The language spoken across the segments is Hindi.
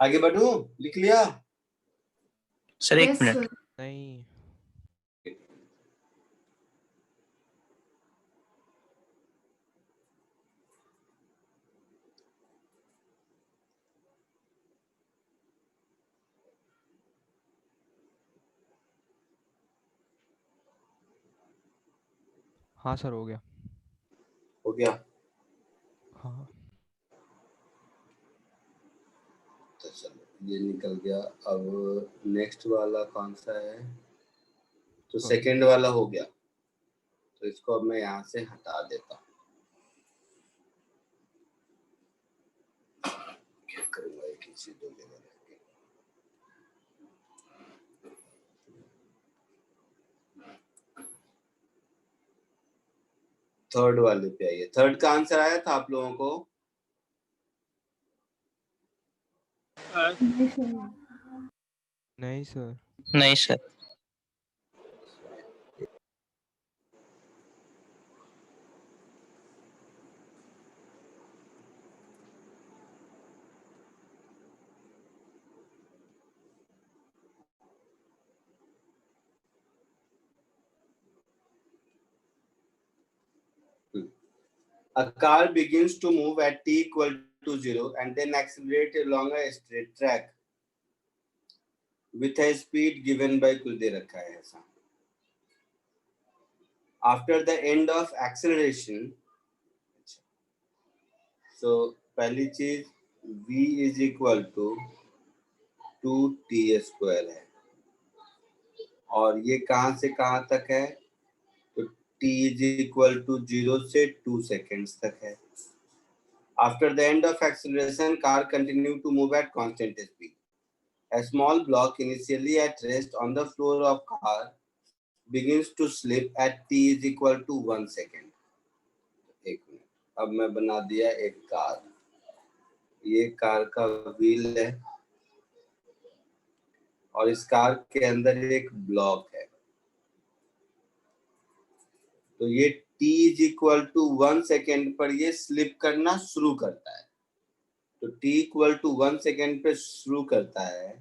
आगे बढ़ूं? लिख लिया? सर एक Yes, मिनट। sir. नहीं, हाँ सर हो गया। हो गया? हाँ तो चलो ये निकल गया। अब नेक्स्ट वाला कौन सा है? तो Sorry. सेकंड वाला हो गया, तो इसको अब मैं यहाँ से हटा देता हूँ। क्या करूँगा, एक ही चीज दो जगह रख के। थर्ड वाले पे आइए। थर्ड का आंसर आया था आप लोगों को? नहीं, sir. नहीं सर। नहीं sir. A car begins to move at t equal to 0 and then accelerate along a straight track with a speed given by कुछ दे रखा है ऐसा। After the end of acceleration, so पहली चीज v is equal to 2t square है, और ये कहाँ से कहाँ तक है? तो t is equal to 0 से 2 seconds तक है। After the end of acceleration, car continue to move at constant speed. A small block initially at rest on the floor of car begins to slip at t is equal to 1 second. एक मिनट, अब मैं बना दिया एक कार। ये कार का व्हील है और इस कार के अंदर एक ब्लॉक है। तो ये t is equal to 1 second पर ये स्लिप करना शुरू करता है। तो t equal to 1 second पे शुरू करता है,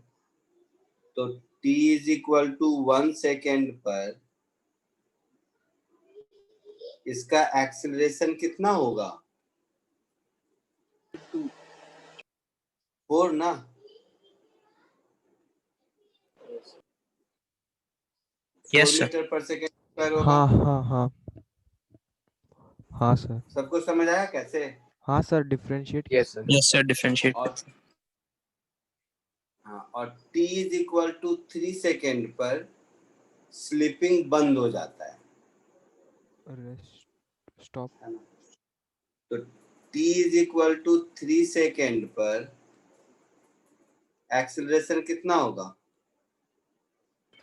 तो t is equal to 1 second पर इसका एक्सेलरेशन कितना होगा? 4 ना? Yes sir. Metre per second square होगा। हाँ हाँ हाँ हाँ सर। सबको समझ आया कैसे? हाँ sir, differentiate Yes, sir. Yes sir, differentiate. और हाँ, और t is equal to 3 second पर स्लिपिंग बंद हो जाता है। Rest stop. है ना? तो t is equal to 3 second पर एक्सेलरेशन कितना होगा?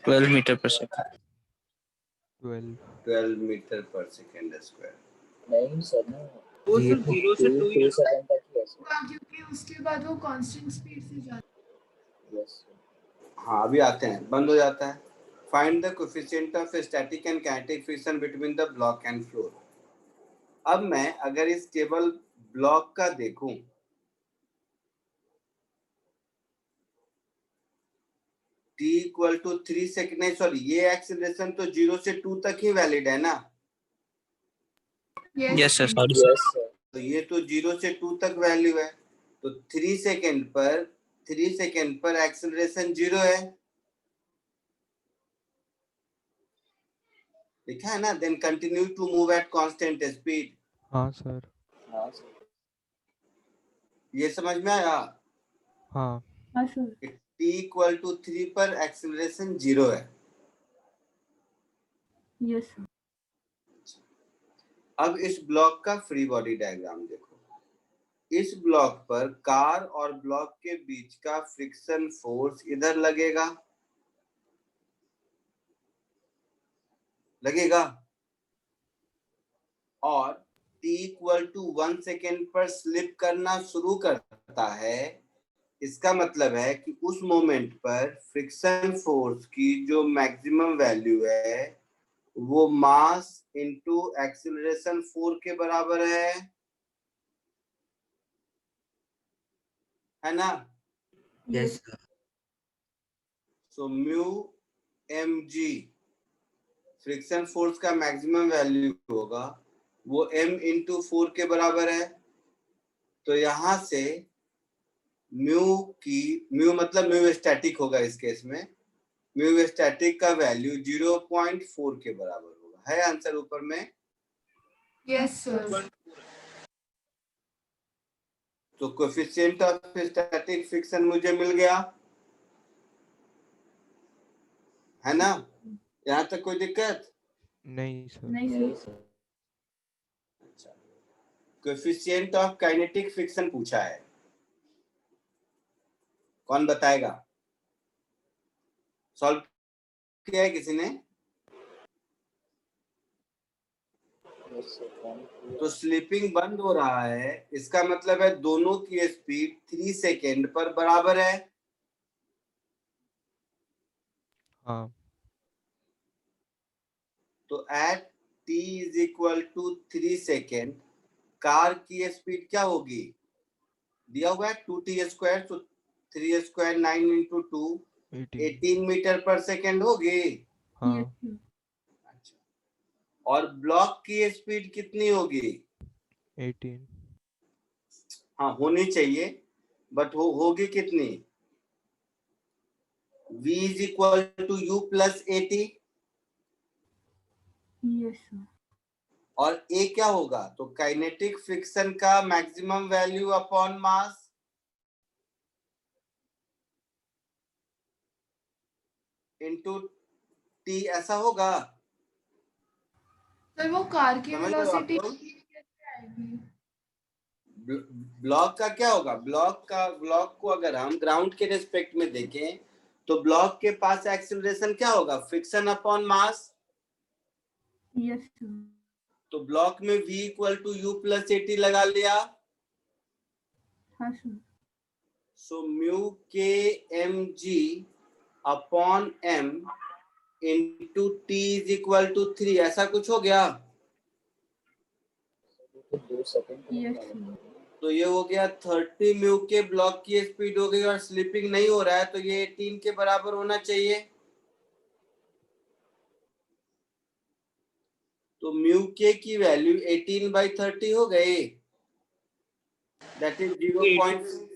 12 metre per second. 12 metre per second square. नहीं सर ना, वो सिर्फ 0 से 2 सेकंड तक ही है सर। क्योंकि उसके बाद वो कांस्टेंट स्पीड से जाता है। Yes sir. हाँ अभी आते हैं, बंद हो जाता है। Find the coefficient of static and kinetic friction between the block and floor. अब मैं अगर इस केवल ब्लॉक का देखूं, t इक्वल टू 3 सेकेंड, नहीं सॉरी, ये एक्सेलरेशन तो 0 से 2 तक ही वैलिड है ना? Yes sir, sorry yes sir. Sir. तो ये तो 0 से 2 तक वैल्यू है, तो 3 सेकेंड पर एक्सेलरेशन 0 है, लिखा है ना? Then continue to move at constant speed. हाँ सर। हाँ सर। ये समझ में आया? हाँ हाँ सर। t इक्वल टू 3 पर एक्सेलरेशन 0 है। Yes sir. अब इस ब्लॉक का फ्री बॉडी डायग्राम देखो। इस ब्लॉक पर कार और ब्लॉक के बीच का फ्रिक्शन फोर्स इधर लगेगा, और t इक्वल टू 1 सेकेंड पर स्लिप करना शुरू करता है। इसका मतलब है कि उस मोमेंट पर फ्रिक्शन फोर्स की जो मैक्सिमम वैल्यू है वो मास इनटू एक्सीलरेशन 4 के बराबर है ना? Yes, sir. So mu mg friction force का मैक्सिमम वैल्यू होगा, वो m इंटू 4 के बराबर है। तो यहां से म्यू मतलब म्यू स्टैटिक होगा इस केस में, म्यू स्टैटिक का वैल्यू 0.4 के बराबर होगा। है आंसर ऊपर में? Yes sir. तो कोएफिशिएंट ऑफ स्टैटिक फ्रिक्शन मुझे मिल गया, है ना? यहाँ तक कोई दिक्कत नहीं सर। नहीं सर। अच्छा, कोएफिशिएंट ऑफ काइनेटिक फ्रिक्शन पूछा है, कौन बताएगा? सॉल्व किया है किसी ने? तो स्लिपिंग बंद हो रहा है, इसका मतलब है दोनों की स्पीड 3 सेकेंड पर बराबर है। हाँ। तो at t is equal to 3 second car की स्पीड क्या होगी? दिया हुआ है 2t स्क्वायर, तो 3 square 9 into 2 18 metre per second होगी। हाँ। अच्छा, और ब्लॉक की स्पीड कितनी होगी? 18। हाँ होनी चाहिए, बट होगी कितनी? v is equal to u plus 80। Yes sir. और a क्या होगा? तो काइनेटिक फ्रिक्शन का maximum value upon mass, into t, ऐसा होगा। सर वो कार की समझ रहे हो आप वेलोसिटी लोग? कैसे आएगी? ब्लॉक का क्या होगा? ब्लॉक को अगर हम ग्राउंड के रिस्पेक्ट में देखें तो ब्लॉक के पास एक्सीलरेशन क्या होगा? Friction upon mass. Yes sir. तो ब्लॉक में v equal to u plus 80 लगा लिया। हाँ सर। सो म्यू के M G upon m into t is equal to 3, ऐसा कुछ हो गया। 2 सेकंड। Yes sir. तो ये हो गया 30 म्यू के ब्लॉक की स्पीड हो गई, और स्लिपिंग नहीं हो रहा है, तो ये 18 के बराबर होना चाहिए। तो म्यू के की वैल्यू 18/30 हो गई, दैट इज 0.6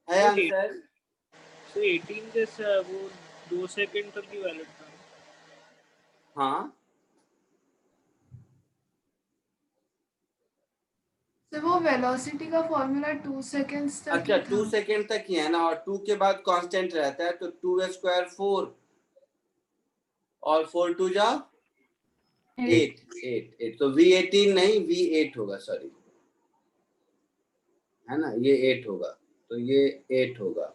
है आंसर। तो 18 जैसा वो 2 सेकंड तक ही वैलिड था। हाँ सर वो वेलोसिटी का फॉर्मूला 2 सेकंड्स तक अच्छा, ही 2 था। सेकेंड तक ही है ना, और 2 के बाद कांस्टेंट रहता है, तो 2 स्क्वायर 4 और 4 2 जा 8 8, तो v18 नहीं v8 होगा, सॉरी, है ना, ये 8 होगा, तो ये 8 होगा,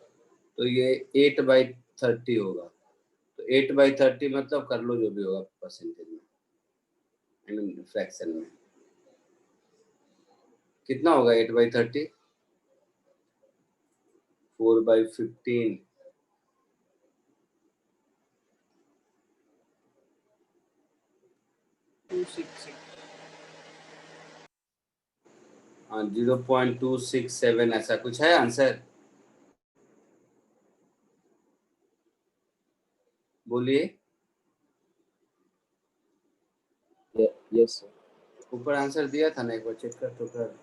तो ये 8/30 होगा। तो 8/30 मतलब कर लो जो भी होगा परसेंटेज में, आई मीन फ्रैक्शन में, कितना होगा 8/30? 4/15। हाँ 0.267 ऐसा कुछ है आंसर। बोलिए। Yes sir. ऊपर आंसर दिया था ना, एक बार चेक कर तो कर।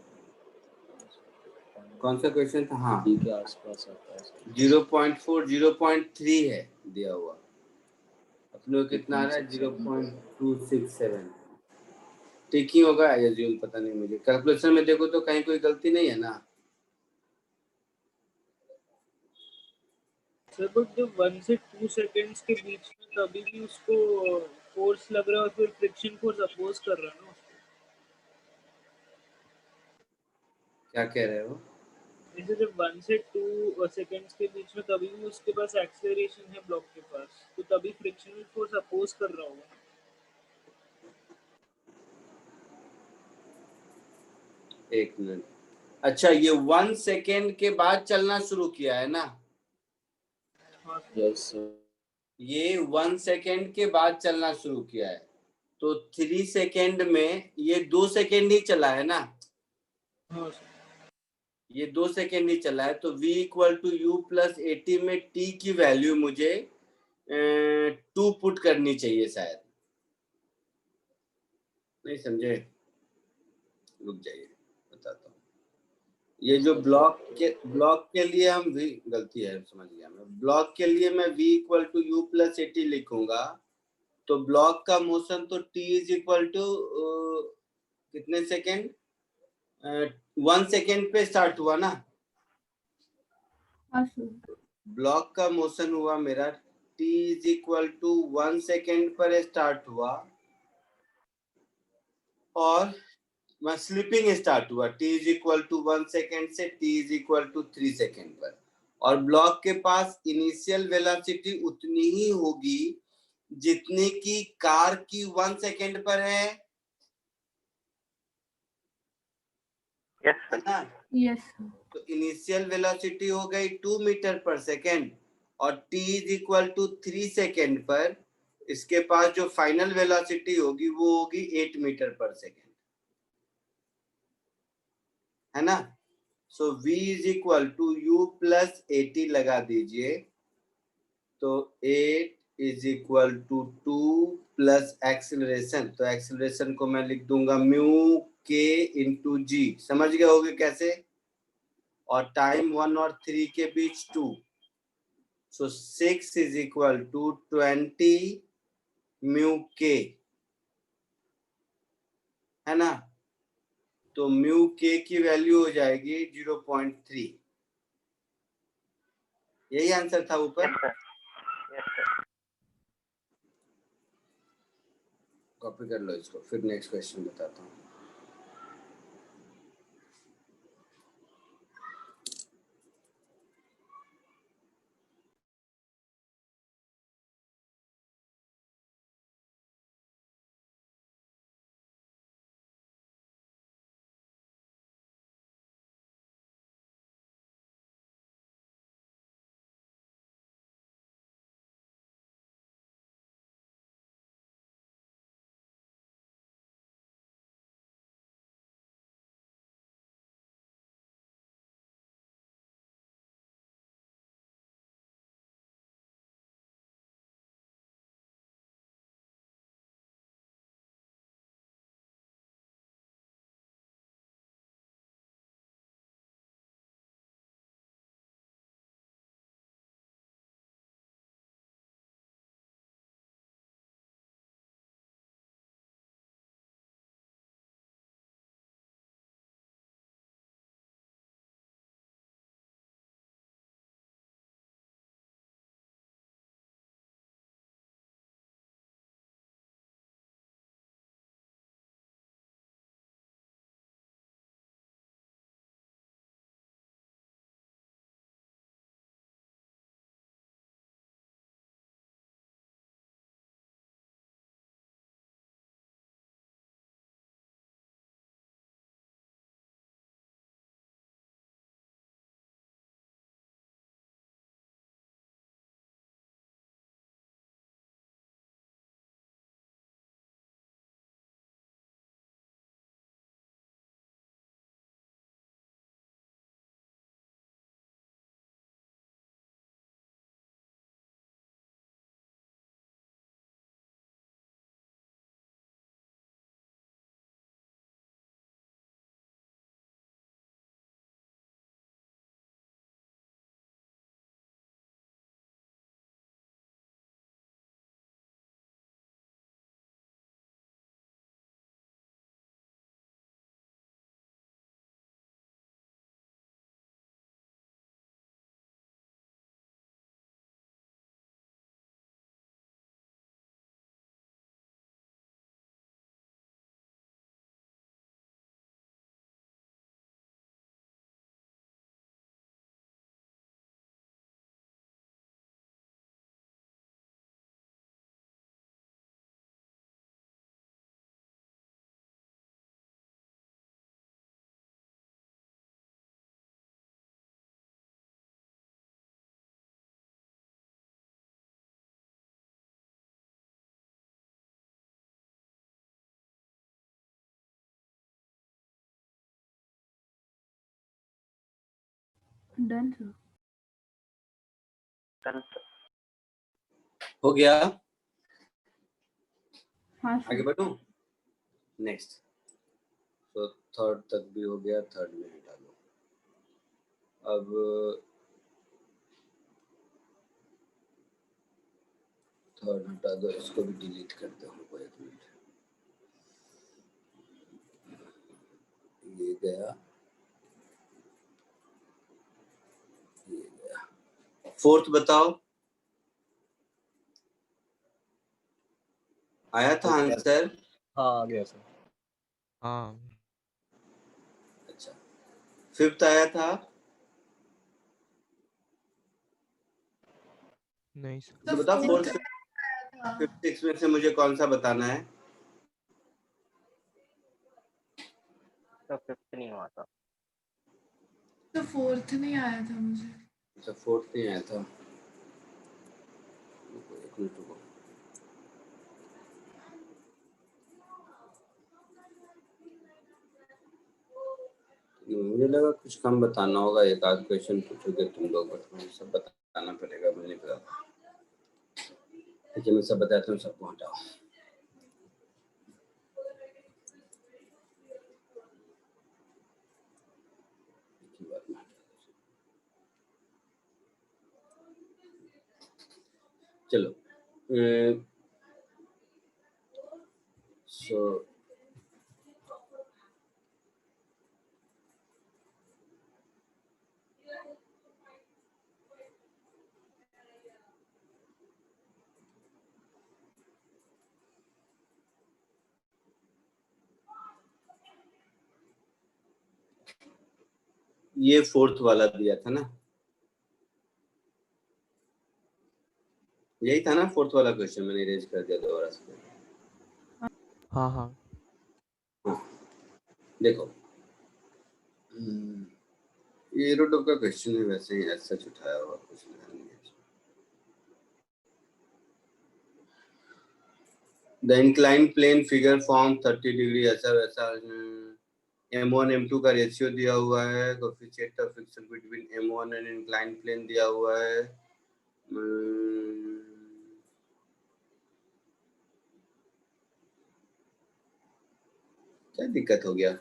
कौन सा क्वेश्चन था? हाँ डी के आसपास आता है। 0.4 0.3 है दिया हुआ, अपने को कितना आ रहा है? 0.267। ठीक ही होगा एज्यूम, पता नहीं मुझे, कैलकुलेशन में देखो तो कहीं कोई गलती नहीं है ना। सर बट जब 1 से 2 सेकंड्स के बीच में तभी भी उसको फोर्स लग रहा है, और फिर फ्रिक्शन फोर्स अपोज कर रहा है ना। क्या कह रहे हो? जैसे जब 1 से 2 सेकंड्स के बीच में तभी भी उसके पास एक्सेलरेशन है ब्लॉक के पास, तो तभी फ्रिक्शनल फोर्स अपोज कर रहा होगा। एक मिनट। अच्छा, ये 1 सेकेंड के बाद चलना शुरू किया है ना? Yes sir. ये 1 सेकेंड के बाद चलना शुरू किया है, तो 3 सेकेंड में ये 2 सेकेंड ही चला है ना। हाँ सर। ये 2 सेकेंड ही चला है, तो v equal to u plus at में t की वैल्यू मुझे 2 पुट करनी चाहिए शायद। नहीं समझे? रुक जाइए, बताता हूँ। ये जो ब्लॉक के लिए हम v, गलती है, समझ गया मैं। ब्लॉक के लिए मैं v equal to u plus at लिखूंगा, तो ब्लॉक का मोशन तो t इज इक्वल टू कितने सेकेंड, 1 सेकेंड पे स्टार्ट हुआ ना। हाँ सर। ब्लॉक का मोशन हुआ मेरा t is equal to 1 second पर स्टार्ट हुआ, और मैं स्लीपिंग स्टार्ट हुआ t is equal to 1 second से t is equal to 3 second पर। और ब्लॉक के पास इनिशियल वेलोसिटी उतनी ही होगी जितनी की कार की 1 सेकेंड पर है ना। Yes sir. तो इनिशियल वेलोसिटी हो गई 2 मीटर पर सेकेंड, और t is equal to 3 second पर इसके पास जो फाइनल वेलोसिटी होगी वो होगी 8 मीटर पर सेकेंड, है ना। So v is equal to u plus at लगा दीजिए, तो 8 is equal to 2 plus acceleration, तो एक्सिलरेशन को मैं लिख दूंगा म्यू के इंटू जी। समझ गए होगे कैसे? और टाइम 1 और 3 के बीच 2, सो 6 इज इक्वल टू 20 म्यू के, है ना। तो म्यू के की वैल्यू हो जाएगी 0.3। यही आंसर था ऊपर। कॉपी कर लो इसको, फिर नेक्स्ट क्वेश्चन बताता हूँ। Done sir. हो गया? हाँ आगे सर। बढ़ूं? नेक्स्ट। तो थर्ड तक भी हो गया, थर्ड में हटा दो। अब थर्ड हटा दो, इसको भी डिलीट कर दो। हमको 1 मिनट, ये गया, ये गया। फोर्थ बताओ, आया था आंसर? हाँ आ गया सर। हाँ अच्छा, फिफ्थ आया था? नहीं सर। तो बताओ फोर्थ, फोर्थ फिफ्थ, सिक्स में से मुझे कौन सा बताना है? तो फिफ्थ नहीं हुआ था। तो फोर्थ नहीं आया था मुझे। अच्छा, फोर्थ नहीं आया था। एक मिनट रुको। मुझे लगा कुछ कम बताना होगा, एक आध क्वेश्चन पूछोगे तुम लोग, बट मुझे सब बताना पड़ेगा, मुझे नहीं पता। देखिए मैं सब बताता हूँ, सबको हटाओ। चलो, सो ये फोर्थ वाला दिया था ना, यही था ना फोर्थ वाला क्वेश्चन, मैंने इरेज कर दिया दोबारा से। हाँ हाँ देखो, ये एरोटॉप का क्वेश्चन है, वैसे ही ऐसा उठाया हुआ कुछ नहीं है। The inclined plane figure form 30 degree, ऐसा वैसा। M1 M2 का रेशियो दिया हुआ है, coefficient of friction between M1 and inclined plane दिया हुआ है। क्या दिक्कत हो गया?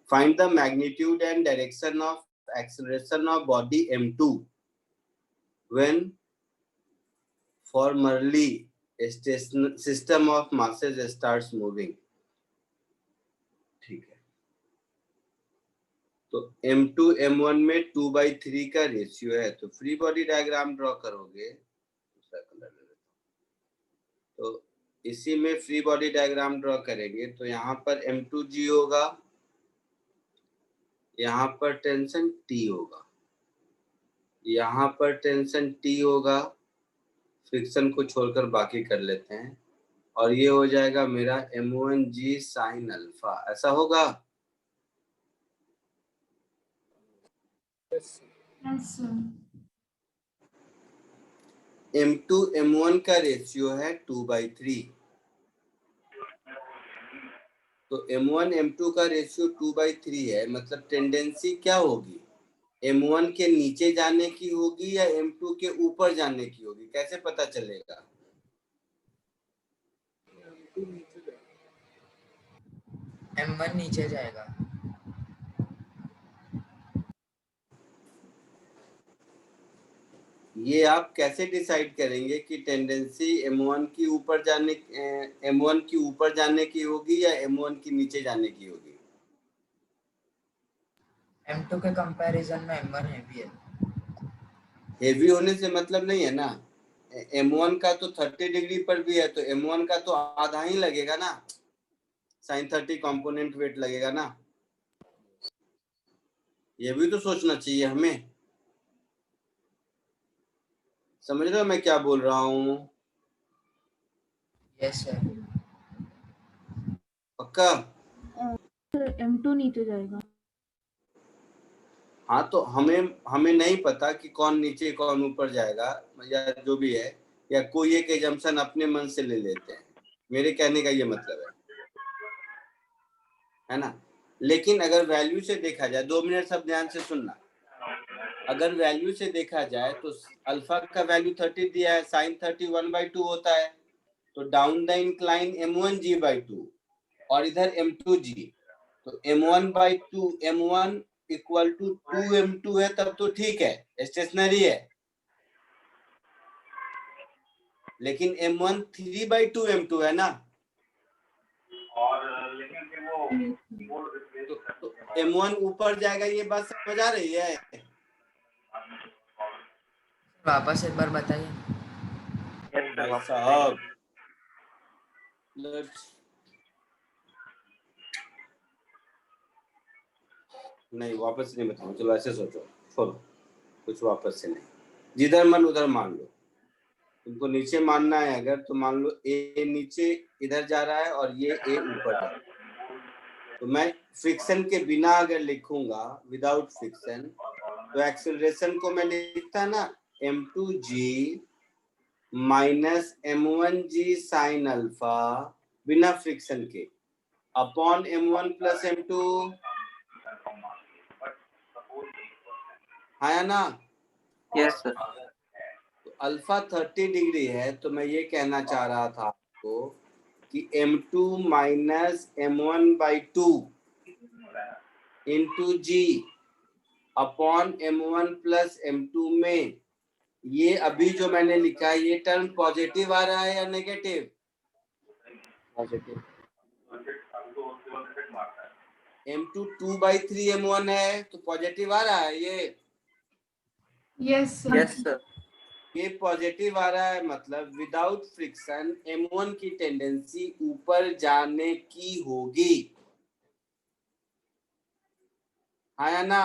Find the magnitude and direction of acceleration of body M2 when formerly a system of masses starts moving. ठीक है, तो M2 M1 में 2/3 का रेशियो है, तो फ्री बॉडी डायग्राम ड्रॉ करोगे। तो इसी में फ्री बॉडी डायग्राम ड्रॉ करेंगे, तो यहाँ पर M2G होगा, यहाँ पर टेंशन T होगा, यहाँ पर टेंशन T होगा, फ्रिक्शन को छोड़कर बाकी कर लेते हैं, और ये हो जाएगा मेरा M1G साइन अल्फा, ऐसा होगा। Yes sir. M2 M1 का रेशियो है 2/3, तो M1 M2 का रेशियो 2/3 है, मतलब टेंडेंसी क्या होगी? M1 के नीचे जाने की होगी या M2 के ऊपर जाने की होगी? कैसे पता चलेगा? M1 नीचे जाएगा। ये आप कैसे डिसाइड करेंगे कि टेंडेंसी M1 की ऊपर जाने M1 की ऊपर जाने की होगी या M1 की नीचे जाने की होगी? M2 के कंपैरिजन में M1 हेवी है। हेवी होने से मतलब नहीं है ना, M1 का तो 30 डिग्री पर भी है, तो M1 का तो आधा ही लगेगा ना, sin 30 कंपोनेंट वेट लगेगा ना। ये भी तो सोचना चाहिए हमें। समझ रहे हो मैं क्या बोल रहा हूँ? Yes sir. पक्का? M2 नीचे जाएगा। हाँ, तो हमें नहीं पता कि कौन नीचे कौन ऊपर जाएगा, या जो भी है, या कोई एक एजम्पशन अपने मन से ले लेते हैं, मेरे कहने का ये मतलब है ना। लेकिन अगर वैल्यू से देखा जाए, 2 मिनट सब ध्यान से सुनना, अगर वैल्यू से देखा जाए तो अल्फा का वैल्यू 30 दिया है, साइन 30 1/2 होता है, तो डाउन द इंक्लाइन m1g/2 और इधर m2g, तो m1/2 m1 equal to 2m2 है, तब तो ठीक है, स्टेशनरी है। लेकिन m1 3/2 m2 है ना, तो m1 ऊपर जाएगा, ये बात समझ आ रही है? वापस एक बार बताइए। भाई साहब नहीं, वापस नहीं बताऊं, चलो ऐसे सोचो, छोड़ो, कुछ वापस से नहीं, जिधर मन उधर मान लो। तुमको नीचे मानना है अगर, तो मान लो ए नीचे इधर जा रहा है और ये ए ऊपर जा रहा है, तो मैं फ्रिक्शन के बिना अगर लिखूंगा, विदाउट फ्रिक्शन, तो एक्सेलरेशन को मैं लिखता ना m2g minus m1g sine alpha बिना फ्रिक्शन के अपॉन m1 प्लस m2, है ना? Yes sir. तो अल्फा 30 डिग्री है, तो मैं ये कहना चाह रहा था आपको कि m2 माइनस m1/2 इंटू जी अपॉन m1 प्लस m2 में ये अभी जो मैंने लिखा है, ये टर्म पॉजिटिव आ रहा है या नेगेटिव? पॉजिटिव। m2 2/3 m1 है, तो पॉजिटिव आ रहा है ये। Yes sir. Yes sir. ये पॉजिटिव आ रहा है, मतलब विदाउट फ्रिक्शन m1 की टेंडेंसी ऊपर जाने की होगी, है ना?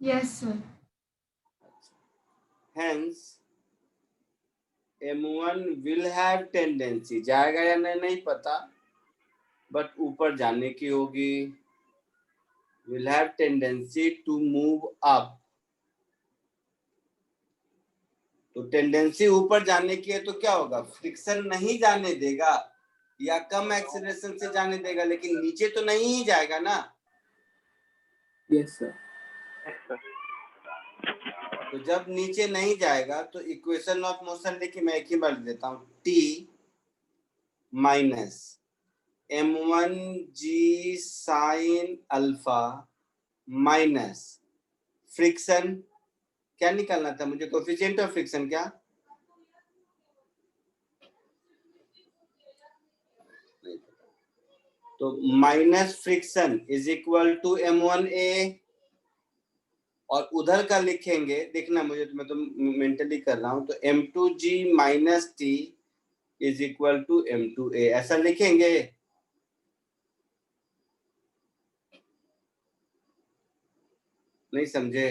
Yes sir. Hence m1 will have tendency, जाएगा या नहीं पता, बट ऊपर जाने की होगी, will have tendency to move up। तो टेंडेंसी ऊपर जाने की है, तो क्या होगा? फ्रिक्शन नहीं जाने देगा या कम एक्सीलरेशन से जाने देगा, लेकिन नीचे तो नहीं ही जाएगा ना। Yes sir. तो जब नीचे नहीं जाएगा तो इक्वेशन ऑफ मोशन देखिए, मैं एक ही बार देता हूँ, t minus m1g sine alpha minus friction, क्या निकालना था मुझे? कोएफिशिएंट ऑफ फ्रिक्शन, क्या? तो minus friction is equal to m1a, और उधर का लिखेंगे, देखना मुझे, तो मैं तो मेंटली कर रहा हूं, तो m2g minus t is equal to m2a, ऐसा लिखेंगे। नहीं समझे?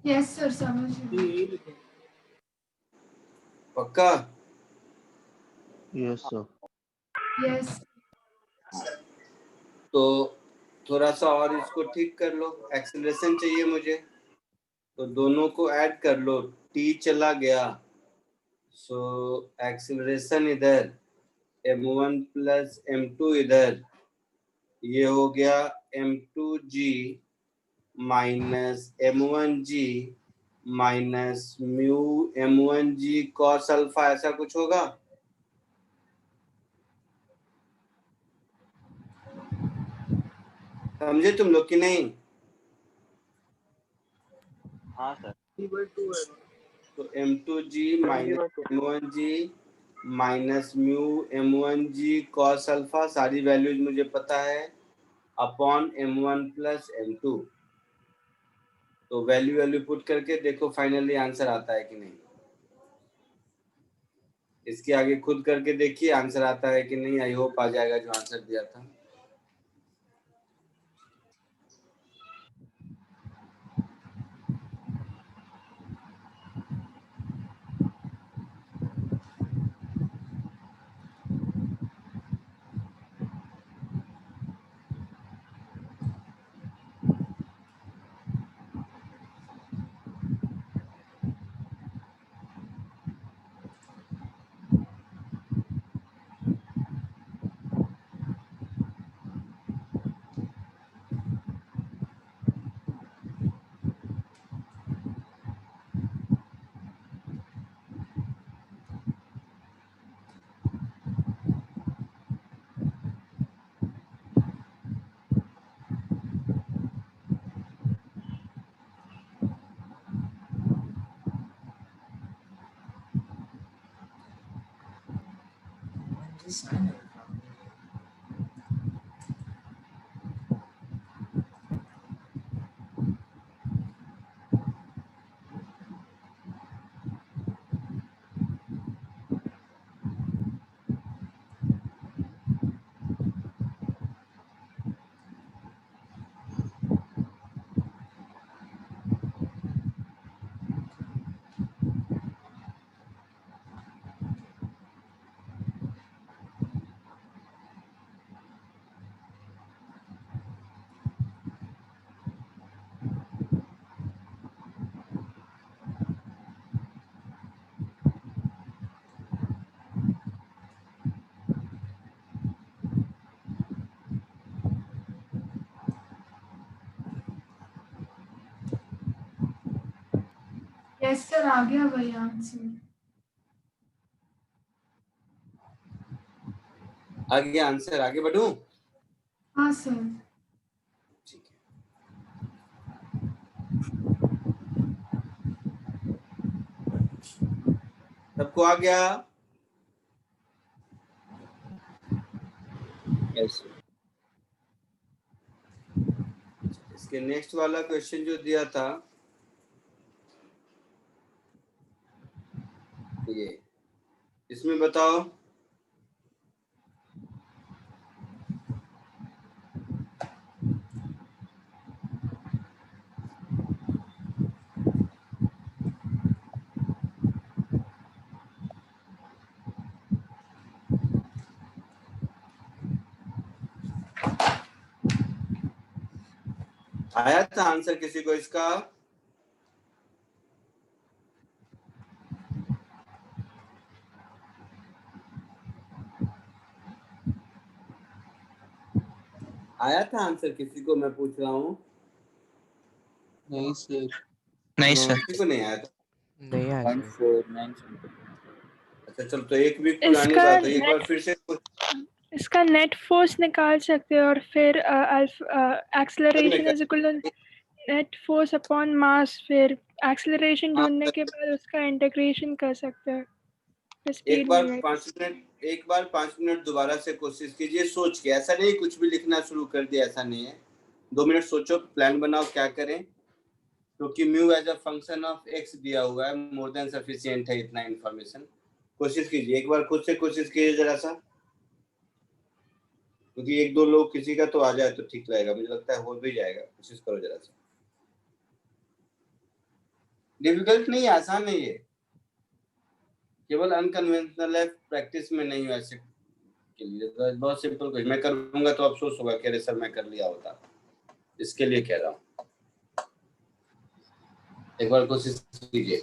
यस सर, समझ गई। यही लिखेंगे। पक्का? Yes sir. यस। तो थोड़ा सा और इसको ठीक कर लो, एक्सेलरेशन चाहिए मुझे, तो दोनों को ऐड कर लो, t चला गया, सो एक्सेलरेशन इधर m1 प्लस m2 इधर, ये हो गया m2g minus m1g minus mu m1g cos alpha, ऐसा कुछ होगा। समझे तुम लोग कि नहीं? हाँ सर। 3/2 है। तो m2g minus m1g minus mu m1g cos alpha, सारी वैल्यूज मुझे पता है, अपॉन m1 प्लस m2। तो वैल्यू पुट करके देखो फाइनली आंसर आता है कि नहीं। इसके आगे खुद करके देखिए आंसर आता है कि नहीं, आई होप आ जाएगा जो आंसर दिया था। यस सर, आ गया वही आंसर। आगे आंसर, आगे बढ़ूं? हाँ सर। ठीक है। सबको आ गया? यस। इसके नेक्स्ट वाला क्वेश्चन जो दिया था ये, इसमें बताओ आया था आंसर किसी को इसका? आया था आंसर किसी को? मैं पूछ रहा हूँ। नहीं सर। नहीं नो, सर। किसी को नहीं आया था? नहीं आया सर। 149 something। अच्छा चलो, तो एक वीक पुरानी इसका बात है, एक बार फिर से इसका नेट फोर्स निकाल सकते हैं और फिर acceleration is equal to net force upon mass, फिर एक्सेलरेशन ढूंढने के बाद उसका इंटीग्रेशन कर सकते हैं। फिर एक स्पीड बार मिल 5 मिनट दोबारा से कोशिश कीजिए सोच के। ऐसा नहीं कुछ भी लिखना शुरू कर दिया, ऐसा नहीं है। 2 मिनट सोचो, प्लान बनाओ क्या करें, क्योंकि mu as a function of x दिया हुआ है, मोर देन सफिशिएंट है इतना इंफॉर्मेशन। कोशिश कीजिए, एक बार खुद से कोशिश कीजिए जरा सा, क्योंकि 1-2 लोग किसी का तो आ जाए तो ठीक रहेगा, मुझे लगता है हो भी जाएगा। कोशिश करो जरा सा, डिफिकल्ट नहीं, आसान है ये, केवल अनकन्वेंशनल है, प्रैक्टिस में नहीं है ऐसे के लिए। तो बहुत सिंपल कुछ मैं करूंगा तो अफसोस होगा कि अरे सर मैं कर लिया होता, इसके लिए कह रहा हूँ। एक बार कोशिश कीजिए।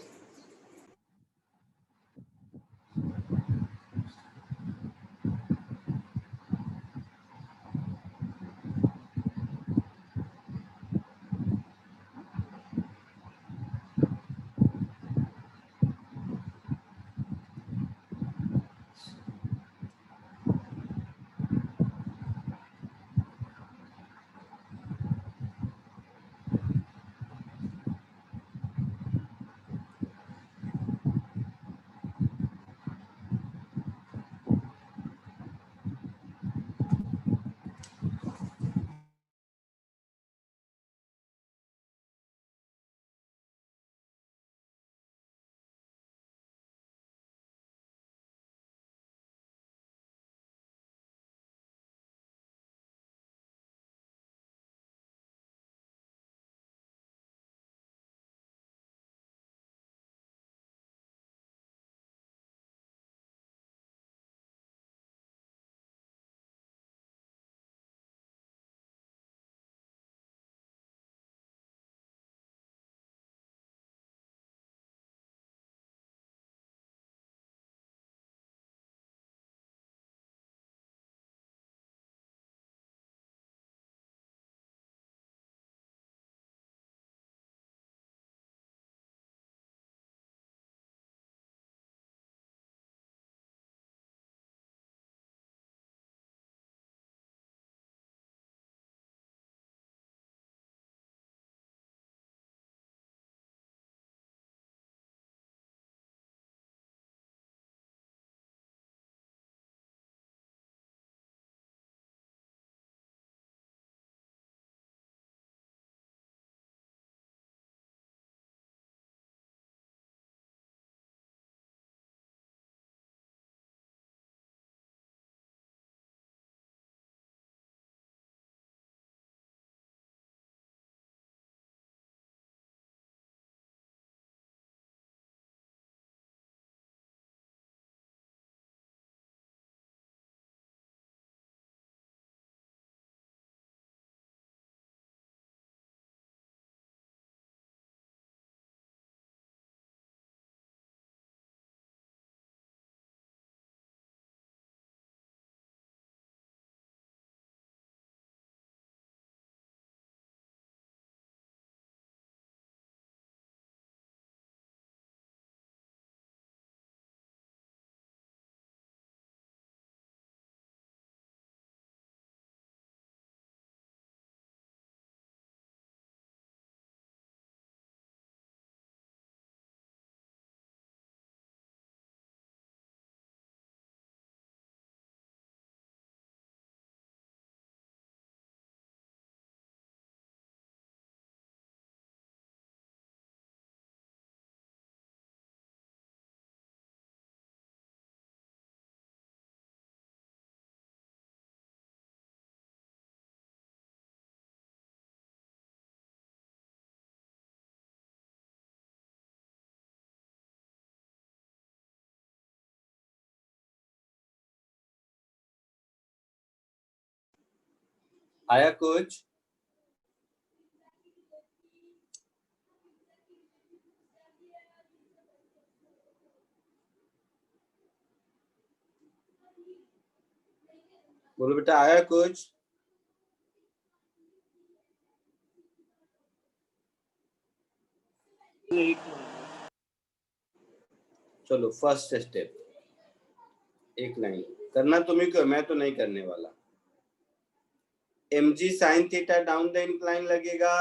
आया कुछ? बोलो बेटा, आया कुछ? एक मिनट। चलो फर्स्ट स्टेप, एक लाइन करना तुम्हें क्यों, मैं तो नहीं करने वाला। mg sin theta down the incline लगेगा,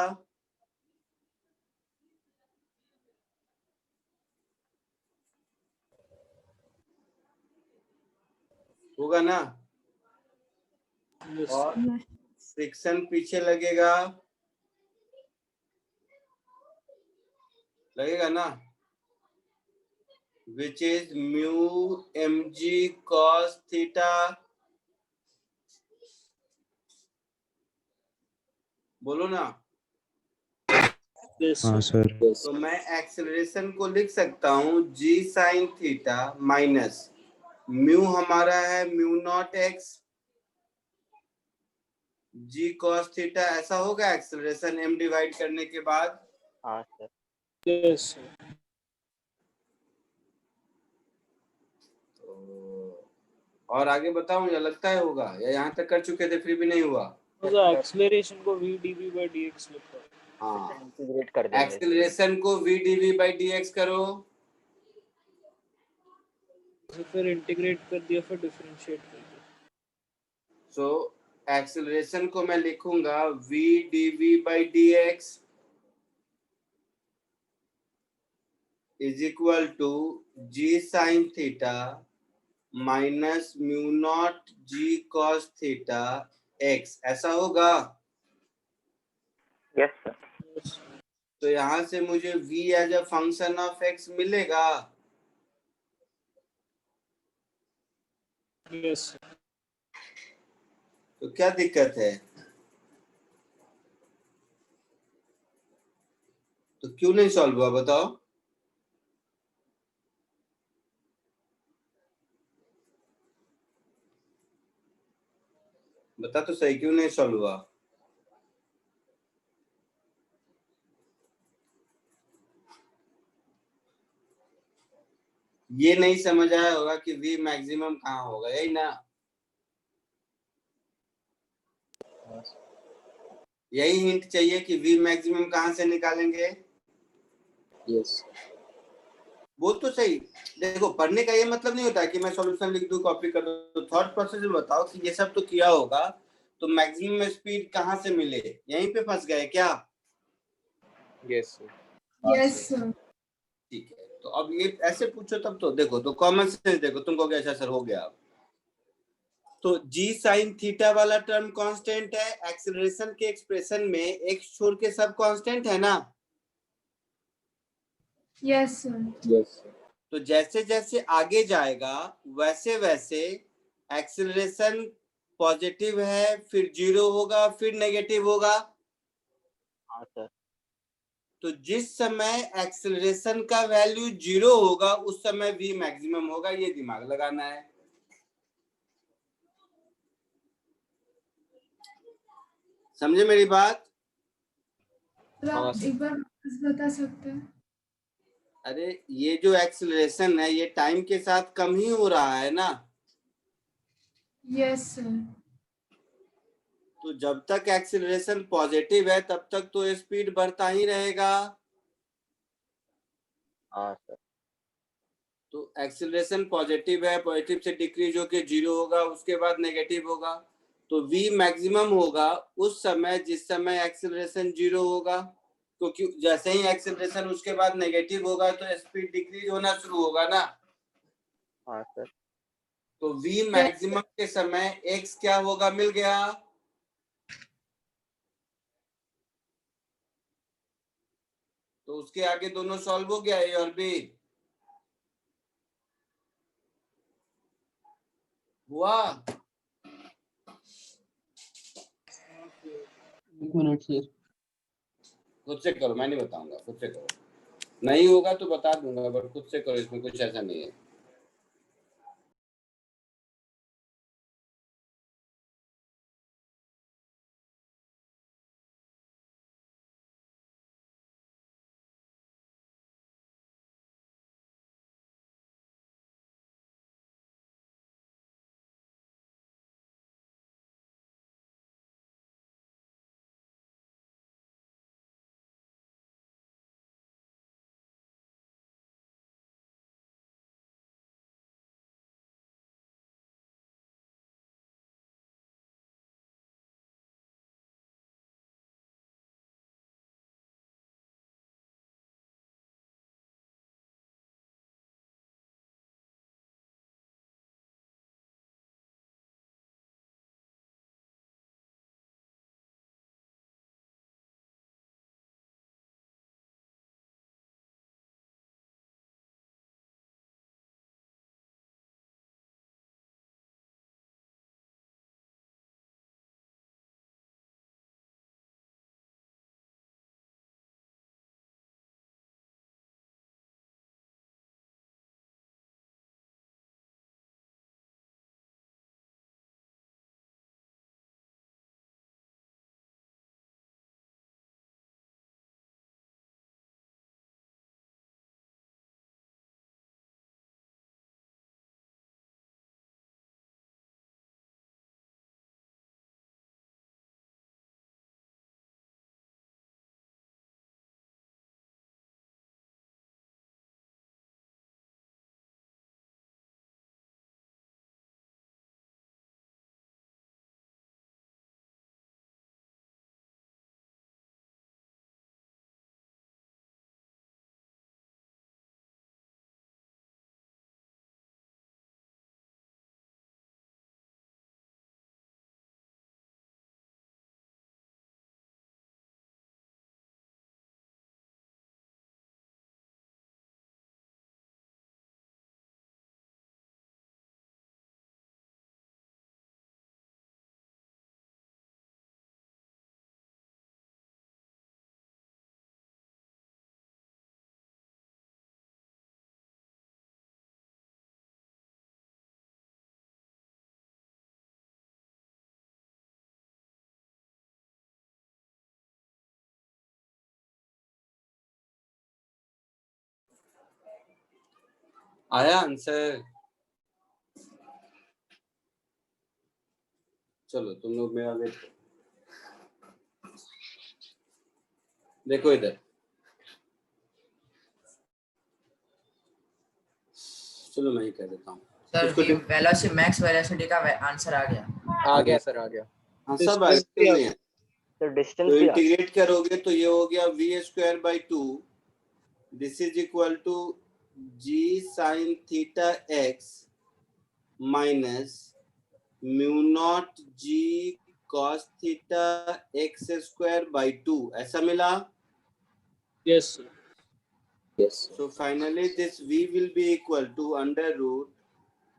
होगा ना? Yes, और sir. फ्रिक्शन पीछे लगेगा, लगेगा ना? Which is mu mg cos theta. बोलो ना। Yes, हाँ sir. सर। तो मैं एक्सेलरेशन को लिख सकता हूँ g sin theta minus mu हमारा है mu naught x g cos theta, ऐसा होगा एक्सेलरेशन m डिवाइड करने के बाद। हाँ सर। Yes, sir. तो और आगे बताऊं या लगता है होगा, या यहाँ तक कर चुके थे फिर भी नहीं हुआ? तो acceleration को v dv by dx लिखो। हाँ, इंटीग्रेट कर देंगे। एक्सेलरेशन को v dv by dx करो, तो फिर इंटीग्रेट कर दिया, फिर डिफरेंशिएट कर दिया। सो एक्सेलरेशन को मैं लिखूंगा v dv by dx इज equal to g sin theta minus mu not g cos theta x, ऐसा होगा? Yes sir. Yes, sir. तो यहाँ से मुझे v as a function of x मिलेगा। Yes, sir. तो क्या दिक्कत है? तो क्यों नहीं सॉल्व हुआ बताओ? बता तो सही, क्यों नहीं सॉल्व हुआ? ये नहीं समझ आया होगा कि v मैक्सिमम कहाँ होगा, यही ना? यही हिंट चाहिए कि v मैक्सिमम कहाँ से निकालेंगे। यस बोल तो सही। देखो, पढ़ने का ये मतलब नहीं होता कि मैं सॉल्यूशन लिख दूं कॉपी कर दूं। थॉट प्रोसेस में बताओ कि ये सब तो किया होगा, तो मैक्सिमम स्पीड कहाँ से मिले, यहीं पे फंस गए क्या? Yes yes sir. ठीक है, तो अब ये ऐसे पूछो तब तो देखो, तो कॉमन सेंस देखो, तुमको कैसा सर हो गया। तो g sin थीटा वाला टर्म कांस्टेंट है, एक्सेलरेशन के एक्सप्रेशन में x छोड़ के सब कांस्टेंट है ना? Yes sir. यस तो जैसे जैसे आगे जाएगा वैसे वैसे एक्सेलरेशन पॉजिटिव है, फिर जीरो होगा, फिर नेगेटिव होगा। हाँ सर। तो जिस समय एक्सेलरेशन का वैल्यू जीरो होगा उस समय v मैक्सिमम होगा, ये दिमाग लगाना है। समझे मेरी बात? सर हाँ, आप एक बार वापस बता सकते हैं? अरे ये जो एक्सेलरेशन है ये टाइम के साथ कम ही हो रहा है ना? Yes sir. तो जब तक एक्सेलरेशन पॉजिटिव है तब तक तो स्पीड बढ़ता ही रहेगा। हाँ सर। तो एक्सेलरेशन पॉजिटिव है, पॉजिटिव से डिक्रीज होके जीरो होगा, उसके बाद नेगेटिव होगा। तो v मैक्सिमम होगा उस समय जिस समय एक्सेलरेशन जीरो होगा, क्योंकि जैसे ही एक्सेलरेशन उसके बाद नेगेटिव होगा तो स्पीड डिक्रीज होना शुरू होगा ना। हाँ सर। तो v मैक्सिमम के समय x क्या होगा, मिल गया। तो उसके आगे दोनों सॉल्व हो गया, ए और बी हुआ। एक मिनट सर। खुद से करो, मैं नहीं बताऊंगा, खुद से करो। नहीं होगा तो बता दूंगा, बट खुद से करो, इसमें कुछ ऐसा नहीं है। आया आंसर? चलो तुम लोग मेरा वेट करो। देखो इधर, चलो मैं ही कह देता हूँ। सर इसको वेलोसिटी मैक्स वेलोसिटी का आंसर आ गया। आ गया सर, आ गया। हाँ सब आ Distance भी गया आ नहीं है। तो डिस्टेंस तो भी आ गया। इंटीग्रेट करोगे तो ये हो गया v square by 2, this is equal to g sine theta x minus mu not g cos theta x square by 2, ऐसा मिला। Yes, sir. Yes sir. So finally this v will be equal to under root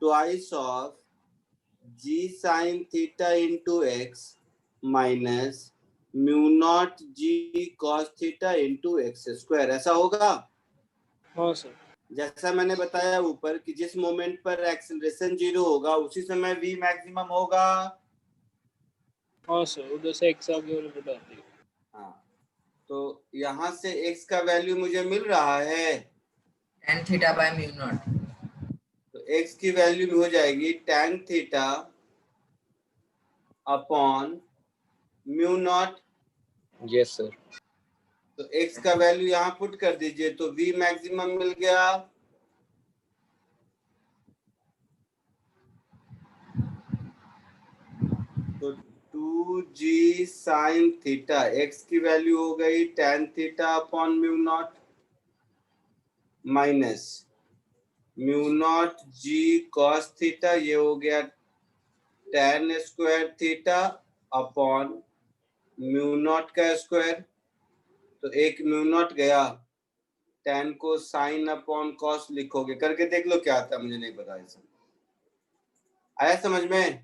twice of g sin theta into x minus mu not g cos theta into x square, ऐसा होगा। हाँ सर। जैसा मैंने बताया ऊपर कि जिस मोमेंट पर एक्सेलरेशन 0 होगा उसी समय v मैक्सिमम होगा। हाँ सर, उधर से x आ गया और इधर डाल दिया। हाँ, तो यहाँ से x का वैल्यू मुझे मिल रहा है, tan theta by mu naught. तो x की वैल्यू हो जाएगी tan theta upon mu naught. Yes sir. तो x का वैल्यू यहाँ पुट कर दीजिए तो v मैक्सिमम मिल गया। तो 2g sin थीटा, x की वैल्यू हो गई tan theta upon mu naught minus mu not g cos theta, ये हो गया tan square theta upon mu naught का स्क्वायर। तो एक म्यू नॉट गया, tan को साइन अपॉन कॉस लिखोगे, करके देख लो क्या आता है, मुझे नहीं पता। ऐसा आया समझ में?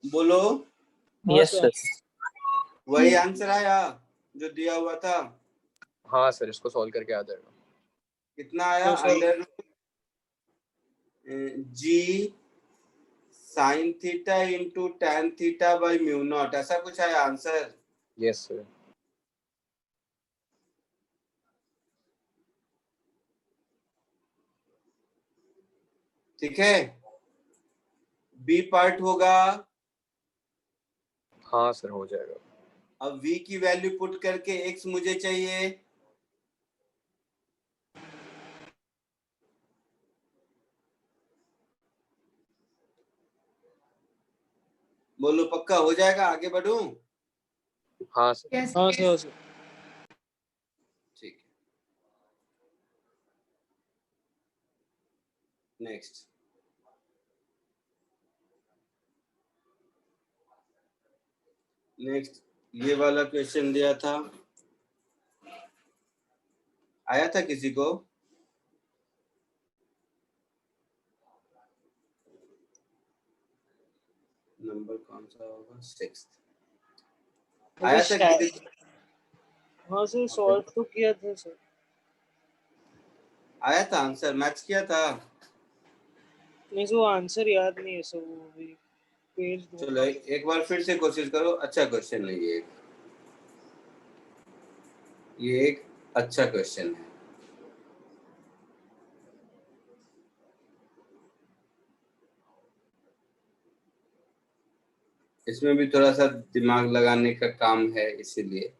बोलो। हाँ यस सर। सर। वही आंसर आया जो दिया हुआ था। हाँ सर, इसको सॉल्व करके आ जाएगा। कितना आया? तो sir under g sine theta into tan theta by mu not, ऐसा कुछ आया आंसर। Yes sir. ठीक है, बी पार्ट होगा। हाँ सर, हो जाएगा। अब v की वैल्यू पुट करके x मुझे चाहिए। बोलो पक्का हो जाएगा? आगे बढ़ूं? हाँ सर। Yes. हाँ सर। सर ठीक है, नेक्स्ट। नेक्स्ट ये वाला क्वेश्चन दिया था, आया था किसी को? नंबर कौन सा होगा? 6th आया था किसी को? हाँ सर, सॉल्व तो किया था सर। आया था आंसर, मैच किया था। नहीं सर, वो आंसर याद नहीं है सर, वो भी पेज दो। चलो एक बार फिर से कोशिश करो, अच्छा क्वेश्चन है ये एक अच्छा क्वेश्चन है। इसमें भी थोड़ा सा दिमाग लगाने का काम है, इसीलिए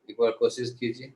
एक बार कोशिश कीजिए।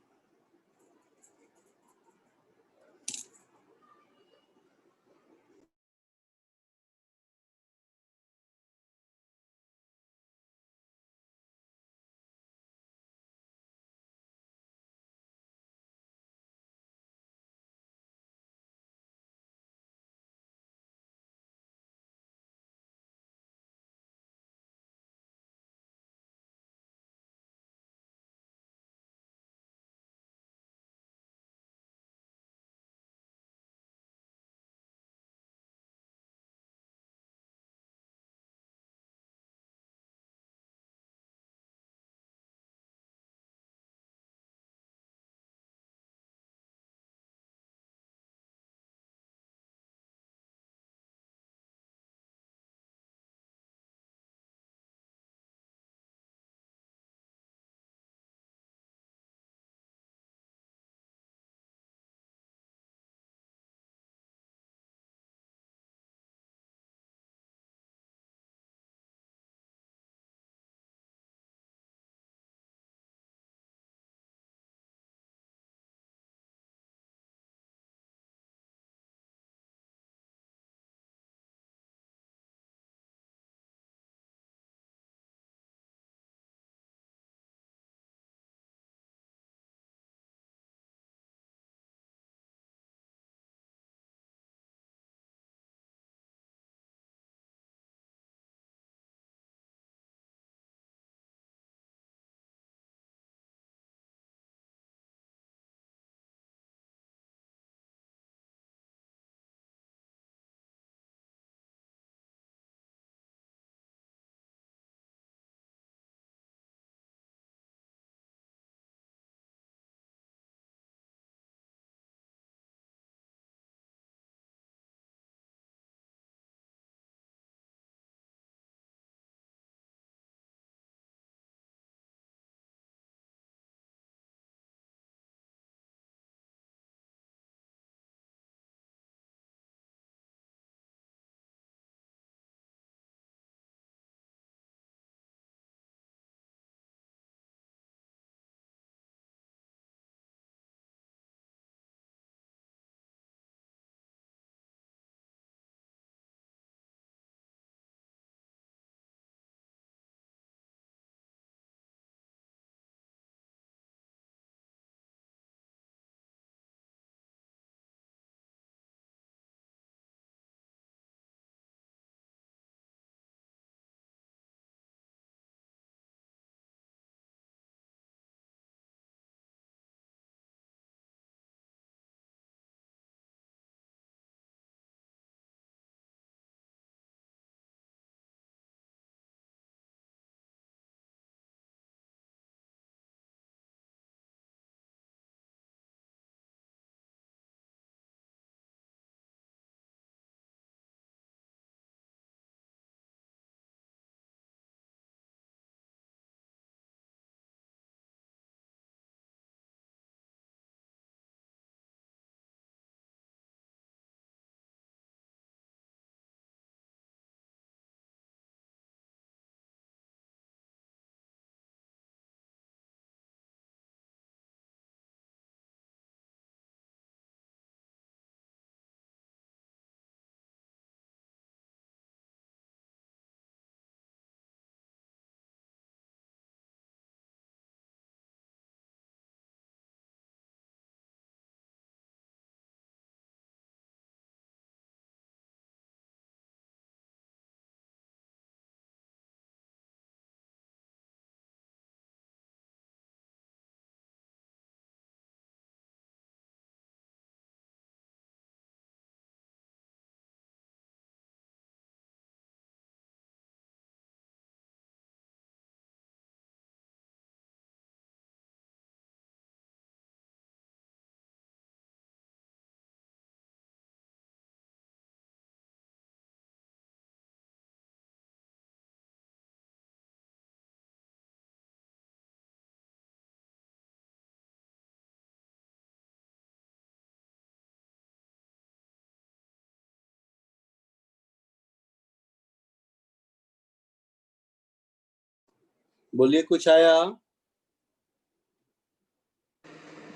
बोलिए, कुछ आया?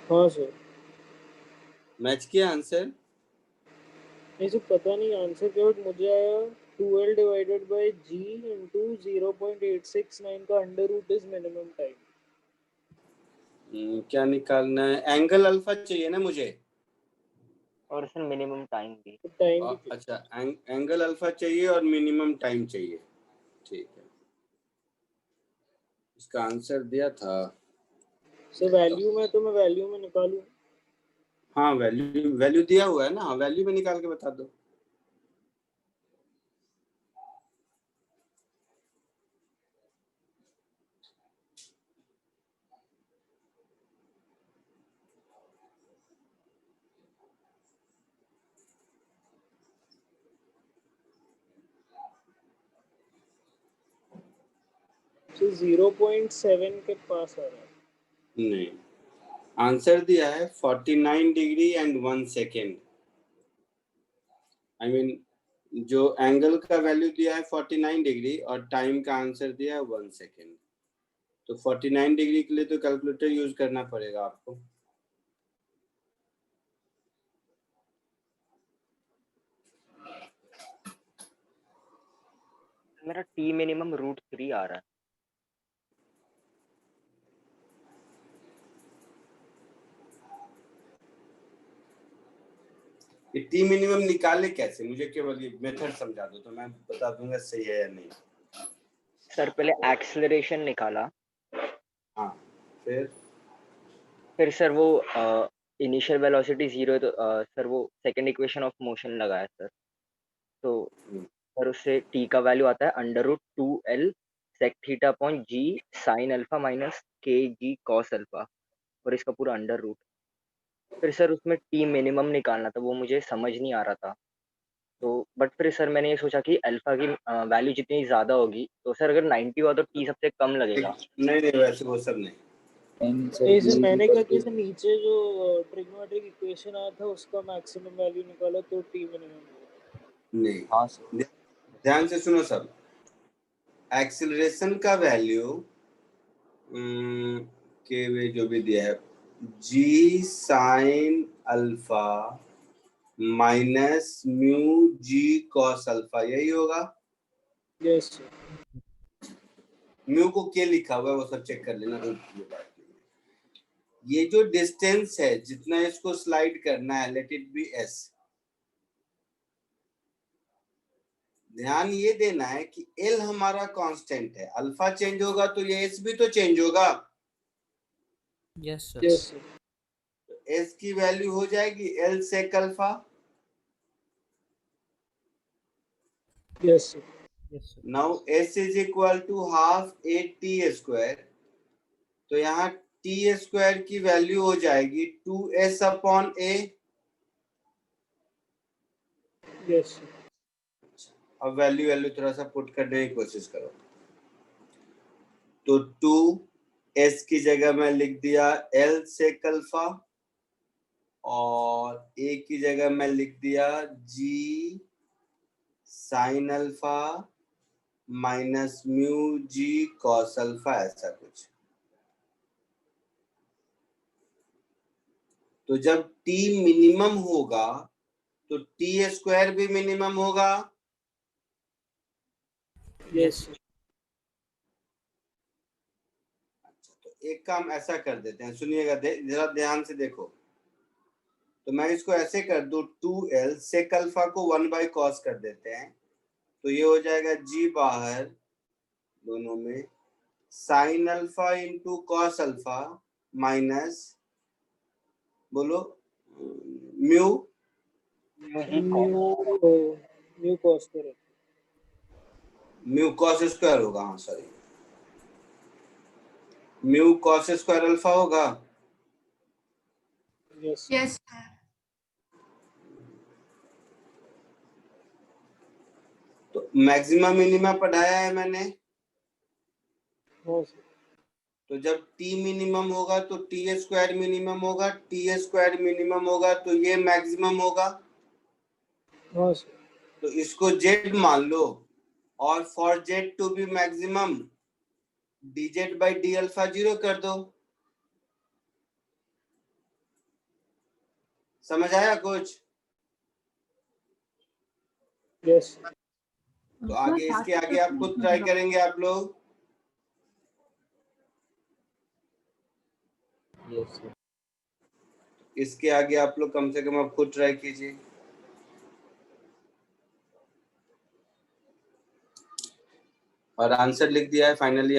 हाँ सर। मैच किया आंसर? नहीं सर, पता नहीं आंसर क्या, बट मुझे आया 2L divided by G into 0.869 का under root is minimum time. क्या निकालना है? एंगल अल्फा चाहिए ना मुझे, और सर मिनिमम टाइम भी। टाइम भी अच्छा, एंगल अल्फा चाहिए और मिनिमम टाइम चाहिए। ठीक है, इसका आंसर दिया था। सर वैल्यू में, तो मैं वैल्यू में निकालूं? हाँ, वैल्यू दिया हुआ है ना, वैल्यू में निकाल के बता दो। सर 0.7 के पास आ रहा है। नहीं, आंसर दिया है 49 degree and 1 second. I mean जो एंगल का वैल्यू दिया है 49 डिग्री और टाइम का आंसर दिया है 1 सेकेंड। तो 49 डिग्री के लिए तो कैलकुलेटर यूज करना पड़ेगा आपको। मेरा टी मिनिमम √3 आ रहा है। ये टी मिनिमम निकाले कैसे? मुझे केवल ये मेथड समझा दो तो मैं बता दूंगा सही है या नहीं। सर पहले एक्सेलरेशन निकाला, हाँ, फिर सर वो इनिशियल वेलोसिटी 0 है तो सर वो सेकंड इक्वेशन ऑफ मोशन लगाया सर। तो सर उससे टी का वैल्यू आता है √2L sec theta upon G sin alpha minus kg cos alpha, और इसका पूरा अंडर रूट। फिर सर उसमें टी मिनिमम निकालना था, वो मुझे समझ नहीं आ रहा था। तो बट फिर सर मैंने ये सोचा कि अल्फा की वैल्यू जितनी ज़्यादा होगी तो सर अगर 90 हुआ तो टी सबसे कम लगेगा। नहीं, वैसे वो सब नहीं। नहीं सर, मैंने क्या किया सर, नीचे जो ट्रिग्नोमेट्रिक इक्वेशन आया था उसका मैक्सिमम वैल्यू निकाला तो टी मिनिमम। नहीं, हाँ सर। ध्यान से सुनो सब। एक्सीलरेशन का वैल्यू के वे जो भी दिया है G sin alpha minus mu G cos alpha, यही होगा। Yes sir. म्यू को क्या लिखा हुआ है वो सब चेक कर लेना। ये जो डिस्टेंस है जितना इसको स्लाइड करना है, लेट इट बी s। ध्यान ये देना है कि L हमारा कांस्टेंट है, अल्फा चेंज होगा तो ये s भी तो चेंज होगा। Yes sir. Yes sir. तो s की वैल्यू हो जाएगी L sec alpha. Yes sir. Now s is equal to half a_t²। तो यहाँ t² की वैल्यू हो जाएगी 2s upon a। Yes sir. अब वैल्यू थोड़ा सा पुट करने की कोशिश करो। तो 2s की जगह मैं लिख दिया L sec अल्फा और a की जगह मैं लिख दिया G sin alpha minus mu G cos alpha, ऐसा कुछ। तो जब t मिनिमम होगा तो t² भी मिनिमम होगा। Yes sir. तो एक काम ऐसा कर देते हैं, सुनिएगा, जरा ध्यान से देखो। तो मैं इसको ऐसे कर दूं, 2L sec अल्फा को 1/cos कर देते हैं। तो ये हो जाएगा G बाहर दोनों में sin alpha into cos alpha minus, बोलो, म्यू म्यू कॉस करें। म्यू कॉस स्क्वायर होगा। हाँ sorry, mu cos square alpha होगा। यस यस तो मैक्सिमम मिनिमम पढ़ाया है मैंने। हाँ सर। तो जब t मिनिमम होगा तो t² मिनिमम होगा, t² मिनिमम होगा तो ये मैक्सिमम होगा। हाँ सर। तो इसको z मान लो और for z to be maximum dz by d alpha 0 कर दो। समझ आया कुछ? यस तो आगे इसके आगे आप खुद ट्राई करेंगे आप लोग। Yes sir. इसके आगे आप लोग कम से कम आप खुद ट्राई कीजिए। और आंसर लिख दिया है finally.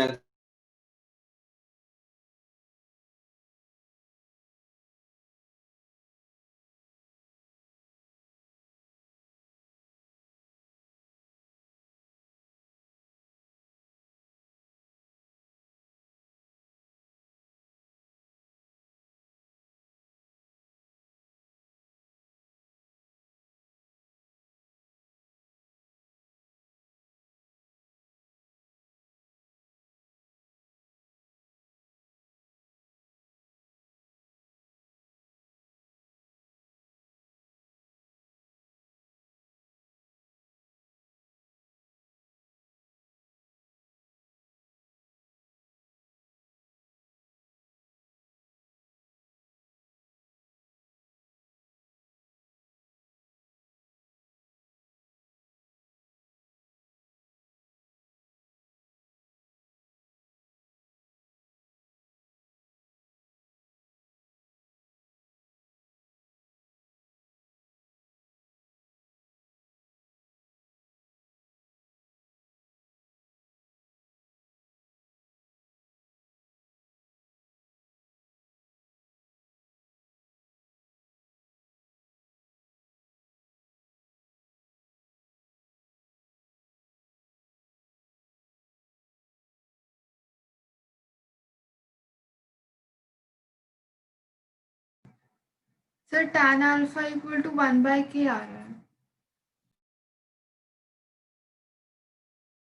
Sir tan alpha equal to 1/k आ रहा है।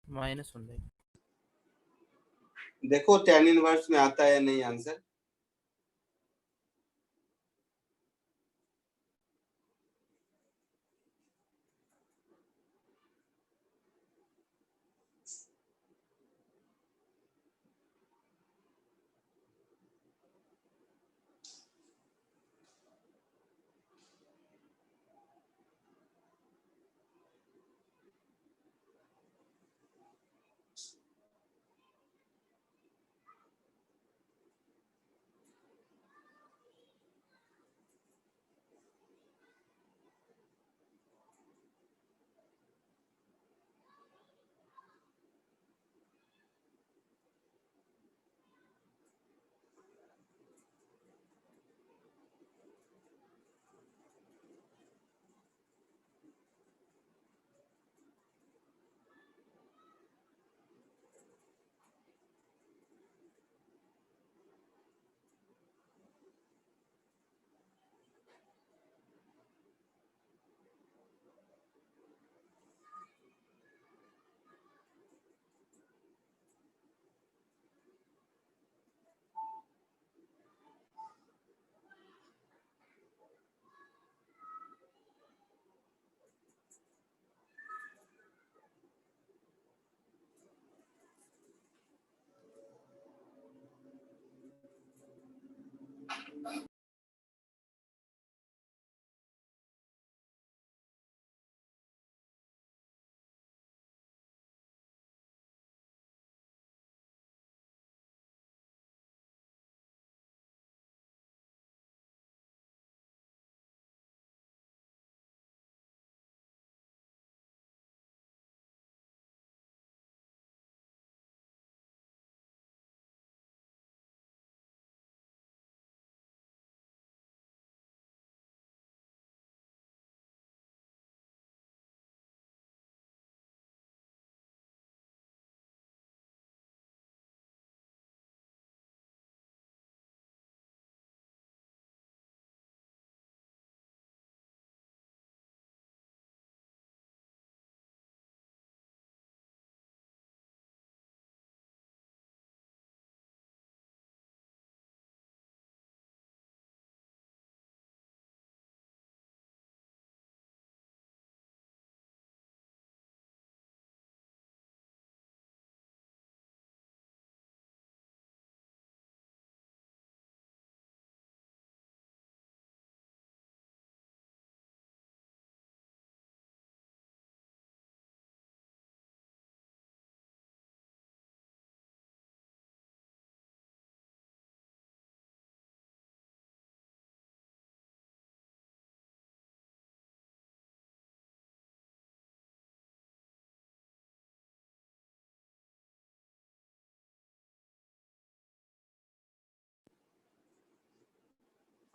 -1/। देखो tan इनवर्स में आता है नहीं आंसर।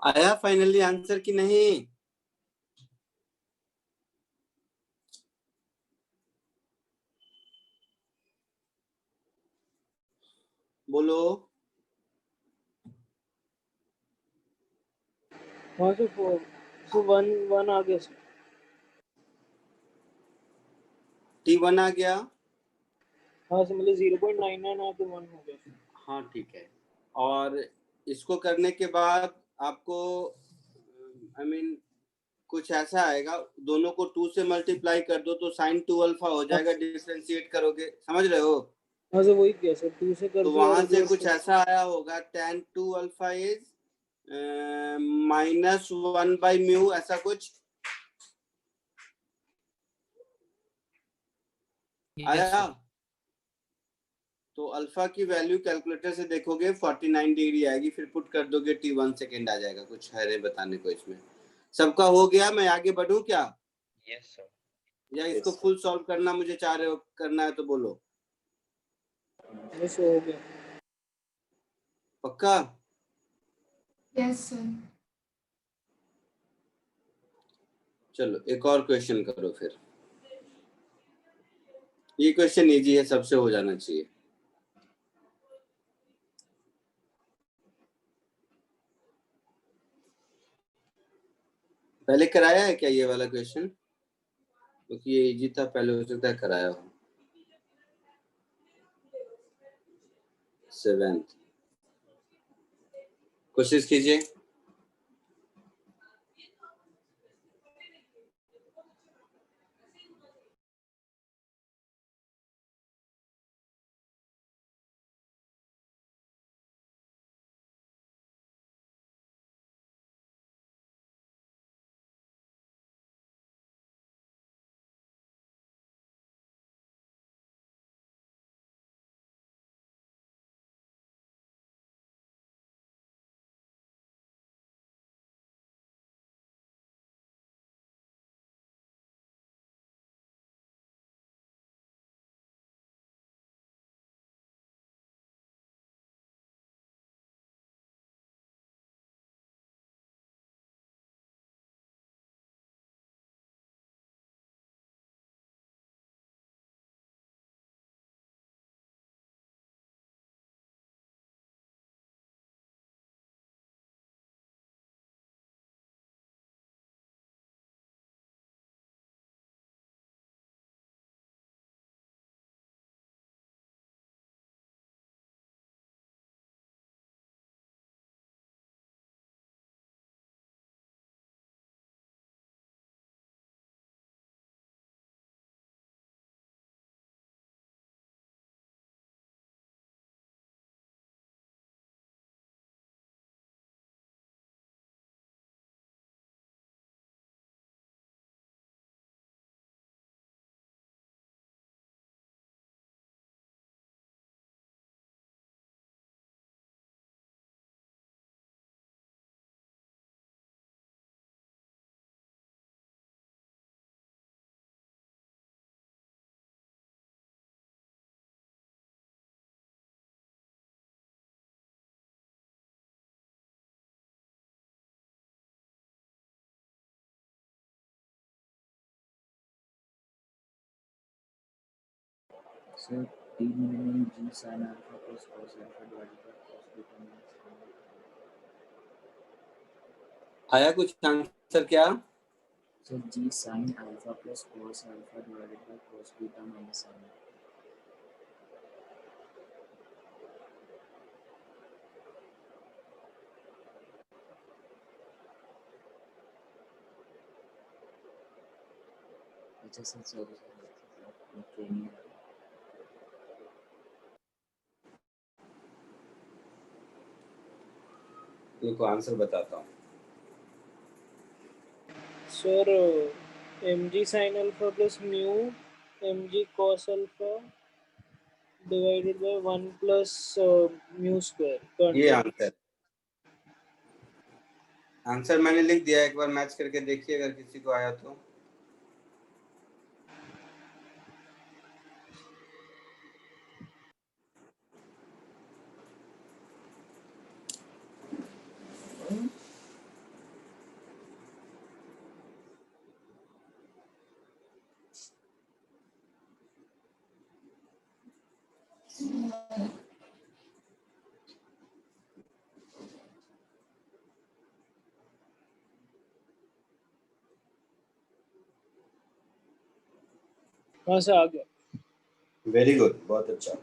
आया फाइनली आंसर कि नहीं? बोलो। हाँ सर, तो वन आ गया सर। T1 आ गया। हाँ सर, मतलब 0.99 आया तो 1 हो गया सर। हाँ ठीक है। और इसको करने के बाद आपको आई मीन कुछ ऐसा आएगा, दोनों को 2 से मल्टीप्लाई कर दो तो sin 2 अल्फा हो जाएगा, डिफरेंशिएट करोगे, समझ रहे हो? हाँ सर, वही किया सर, 2 से कर तो दिया। वहां से कुछ ऐसा आया होगा tan 2 अल्फा इज -1/μ, ऐसा कुछ आया। तो अल्फा की वैल्यू कैलकुलेटर से देखोगे 49 डिग्री आएगी, फिर पुट कर दोगे T1 सेकेंड आ जाएगा। कुछ है रे बताने को इसमें? सबका हो गया? मैं आगे बढ़ूं क्या? Yes sir. या इसको फुल सॉल्व करना मुझे चाह रहे हो, करना है तो बोलो। यस हो गया। पक्का? Yes sir. चलो एक और क्वेश्चन करो फिर। ये क्वेश्चन इजी है, सबसे हो जाना चाहिए। पहले कराया है क्या ये वाला क्वेश्चन? क्योंकि ये इजी था, पहले हो सकता है कराया हो। 7th कोशिश कीजिए। So T minimum G sin alpha plus cos alpha divided by cos beta minus sin alpha. आया कुछ आंसर क्या? So G sin alpha plus cos alpha divided by cos beta minus sin alpha. अच्छा सर, सॉरी देखो आंसर बताता हूँ। Sir mg sin alpha plus mu mg cos alpha divided by 1 plus mu square. ये आंसर मैंने लिख दिया, एक बार मैच करके देखिए अगर किसी को आया तो। वहां से आ गया। वेरी गुड, बहुत अच्छा।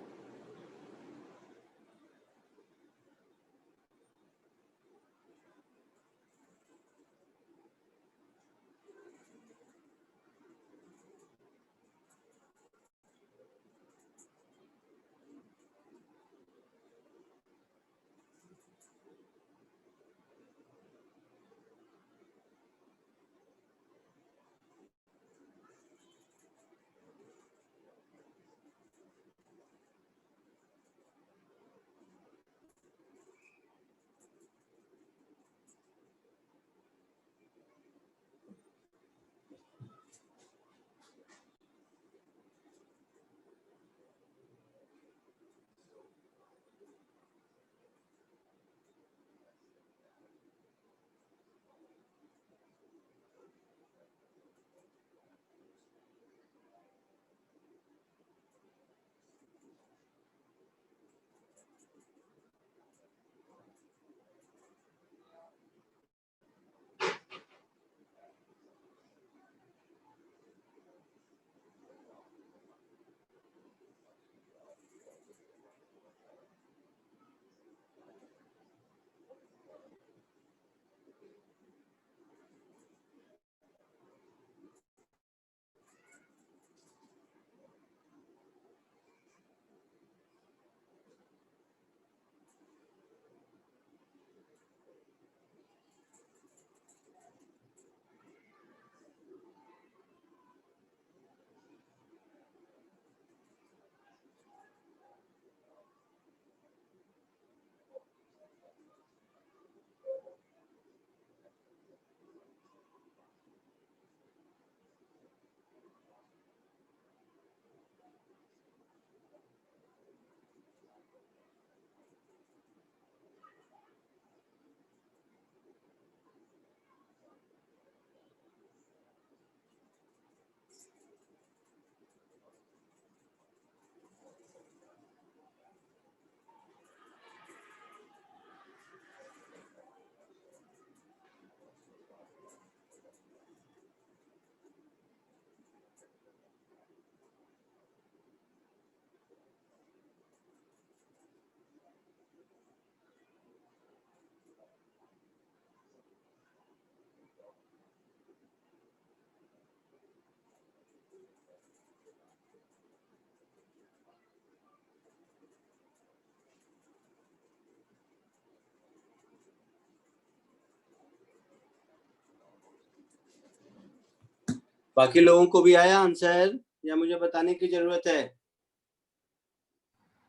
बाकी लोगों को भी आया आंसर या मुझे बताने की जरूरत है?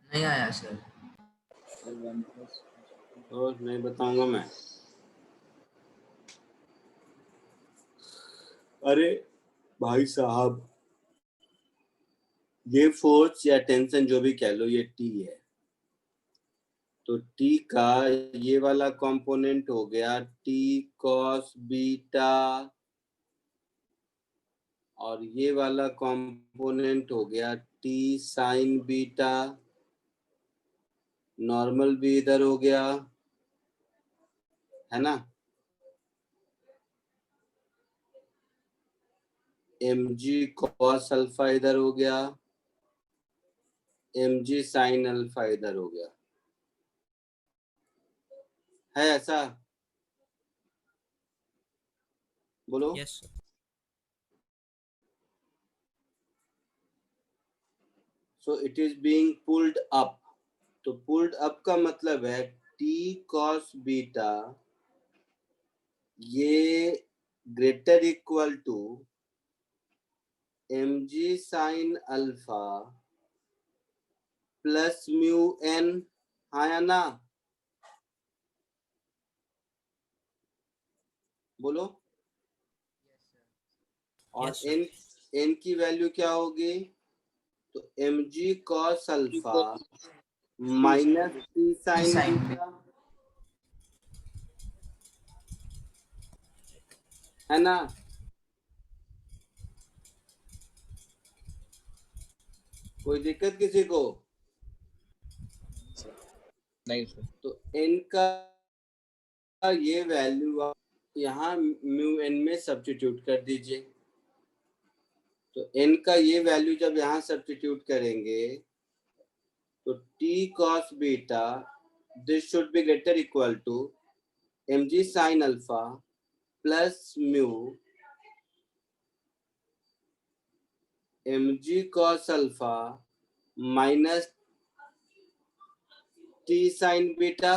नहीं आया सर। और नहीं बताऊंगा मैं। अरे भाई साहब, ये फोर्स या टेंशन जो भी कह लो, ये टी है। तो टी का ये वाला कंपोनेंट हो गया टी कॉस बीटा, और ये वाला कंपोनेंट हो गया टी साइन बीटा। नॉर्मल भी इधर हो गया, है ना। mg cos अल्फा इधर हो गया, mg साइन अल्फा इधर हो गया, है ऐसा? बोलो। Yes, sir. So it is being pulled up. तो पुल्ड अप का मतलब है टी कॉस बीटा ये greater equal to mg sine alpha plus mu N, हाँ या ना? बोलो। और Yes, sir. एन एन की वैल्यू क्या होगी? तो mg cos alpha minus T sine sine beta, है ना। कोई दिक्कत किसी को? नहीं सर। तो n का ये वैल्यू आप यहाँ म्यू n में सब्स्टिट्यूट कर दीजिए। तो n का ये वैल्यू जब यहाँ सब्स्टिट्यूट करेंगे तो t cos beta this should be greater equal to mg sin alpha plus mu mg cos alpha minus t sin beta.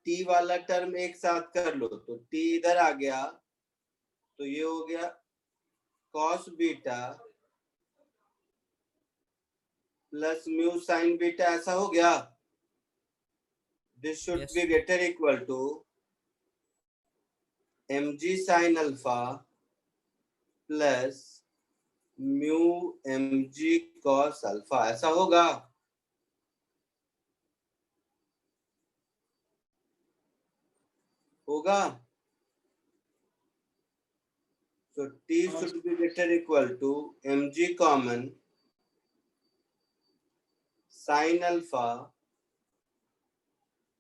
t वाला टर्म एक साथ कर लो तो t इधर आ गया तो ये हो गया cos beta plus mu sine beta, ऐसा हो गया। This should Yes. Be greater equal to mg sin alpha plus mu mg cos alpha, ऐसा होगा। होगा। So t should be greater equal to mg common sin alpha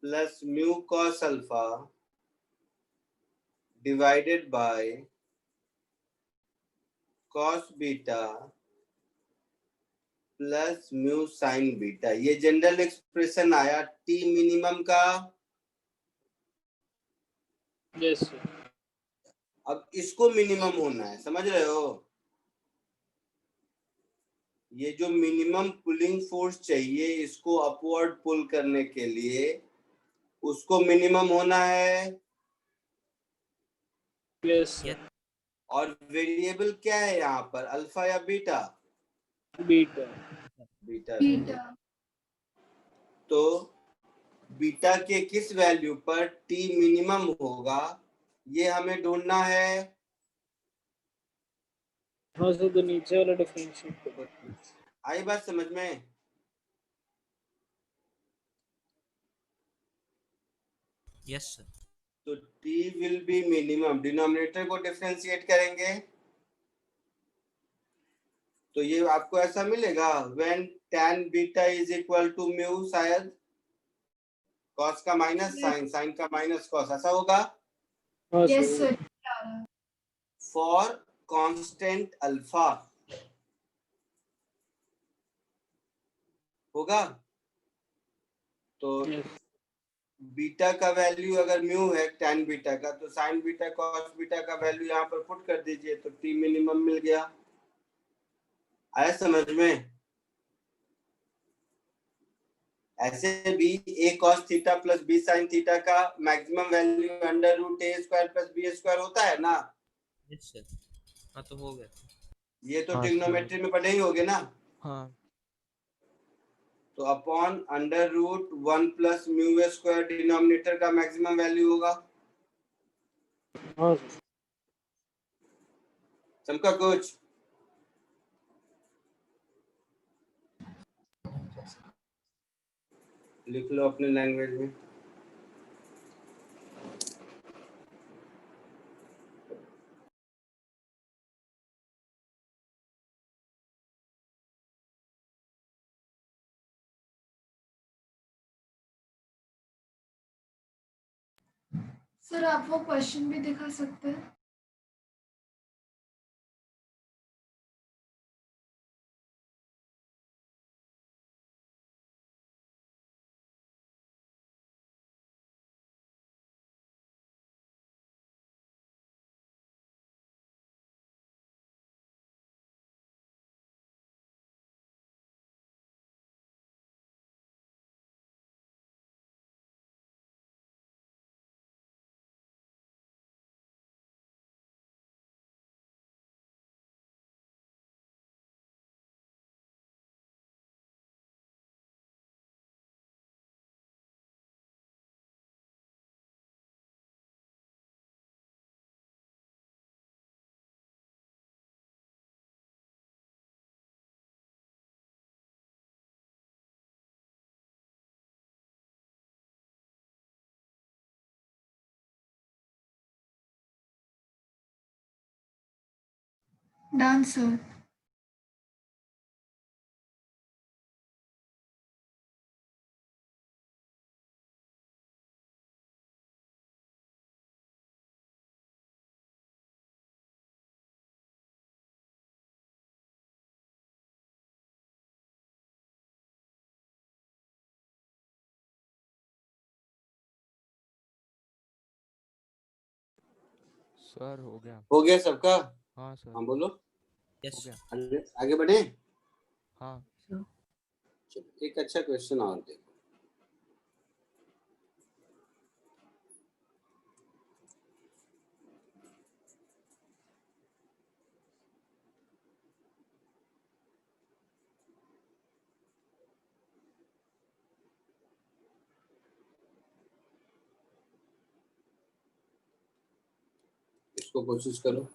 plus mu cos alpha divided by cos beta plus mu sine beta. ये जनरल एक्सप्रेशन आया t मिनिमम का। Yes sir. अब इसको मिनिमम होना है, समझ रहे हो? ये जो मिनिमम पुलिंग फोर्स चाहिए इसको अपवर्ड पुल करने के लिए, उसको मिनिमम होना है। Yes sir. और वेरिएबल क्या है यहाँ पर, अल्फा या बीटा? बीटा। बीटा। बीटा। तो बीटा के किस वैल्यू पर t मिनिमम होगा ये हमें ढूंढना है। हाँ सर, तो नीचे वाला डिफरेंशिएट कर। आई बात समझ में? Yes, sir. तो t will be minimum, denominator को डिफरेंशिएट करेंगे तो ये आपको ऐसा मिलेगा when tan beta is equal to mu, शायद cos का माइनस साइन, साइन का माइनस cos, ऐसा होगा। Yes sir. For constant alpha होगा। तो बीटा का वैल्यू अगर म्यू है tan बीटा का, तो साइन बीटा cos बीटा का वैल्यू यहाँ पर पुट कर दीजिए तो t मिनिमम मिल गया। आया समझ में? ऐसे भी a cos theta plus b sin theta का maximum value under root a square plus b square होता है ना। Yes, sir. हाँ तो हो गया। ये तो हाँ, ट्रिग्नोमेट्री में पढ़े ही होगे ना। हाँ तो upon under root 1 plus mu square denominator का मैक्सिमम वैल्यू होगा। हाँ सर। चमका कुछ? लिख लो अपने लैंग्वेज में। सर आप वो क्वेश्चन भी दिखा सकते हैं? Done sir. सर हो गया। हो गया सबका? हाँ सर हाँ बोलो। यस हो गया। आगे आगे बढ़े। हाँ चलो एक अच्छा क्वेश्चन और देखो। इसको कोशिश करो।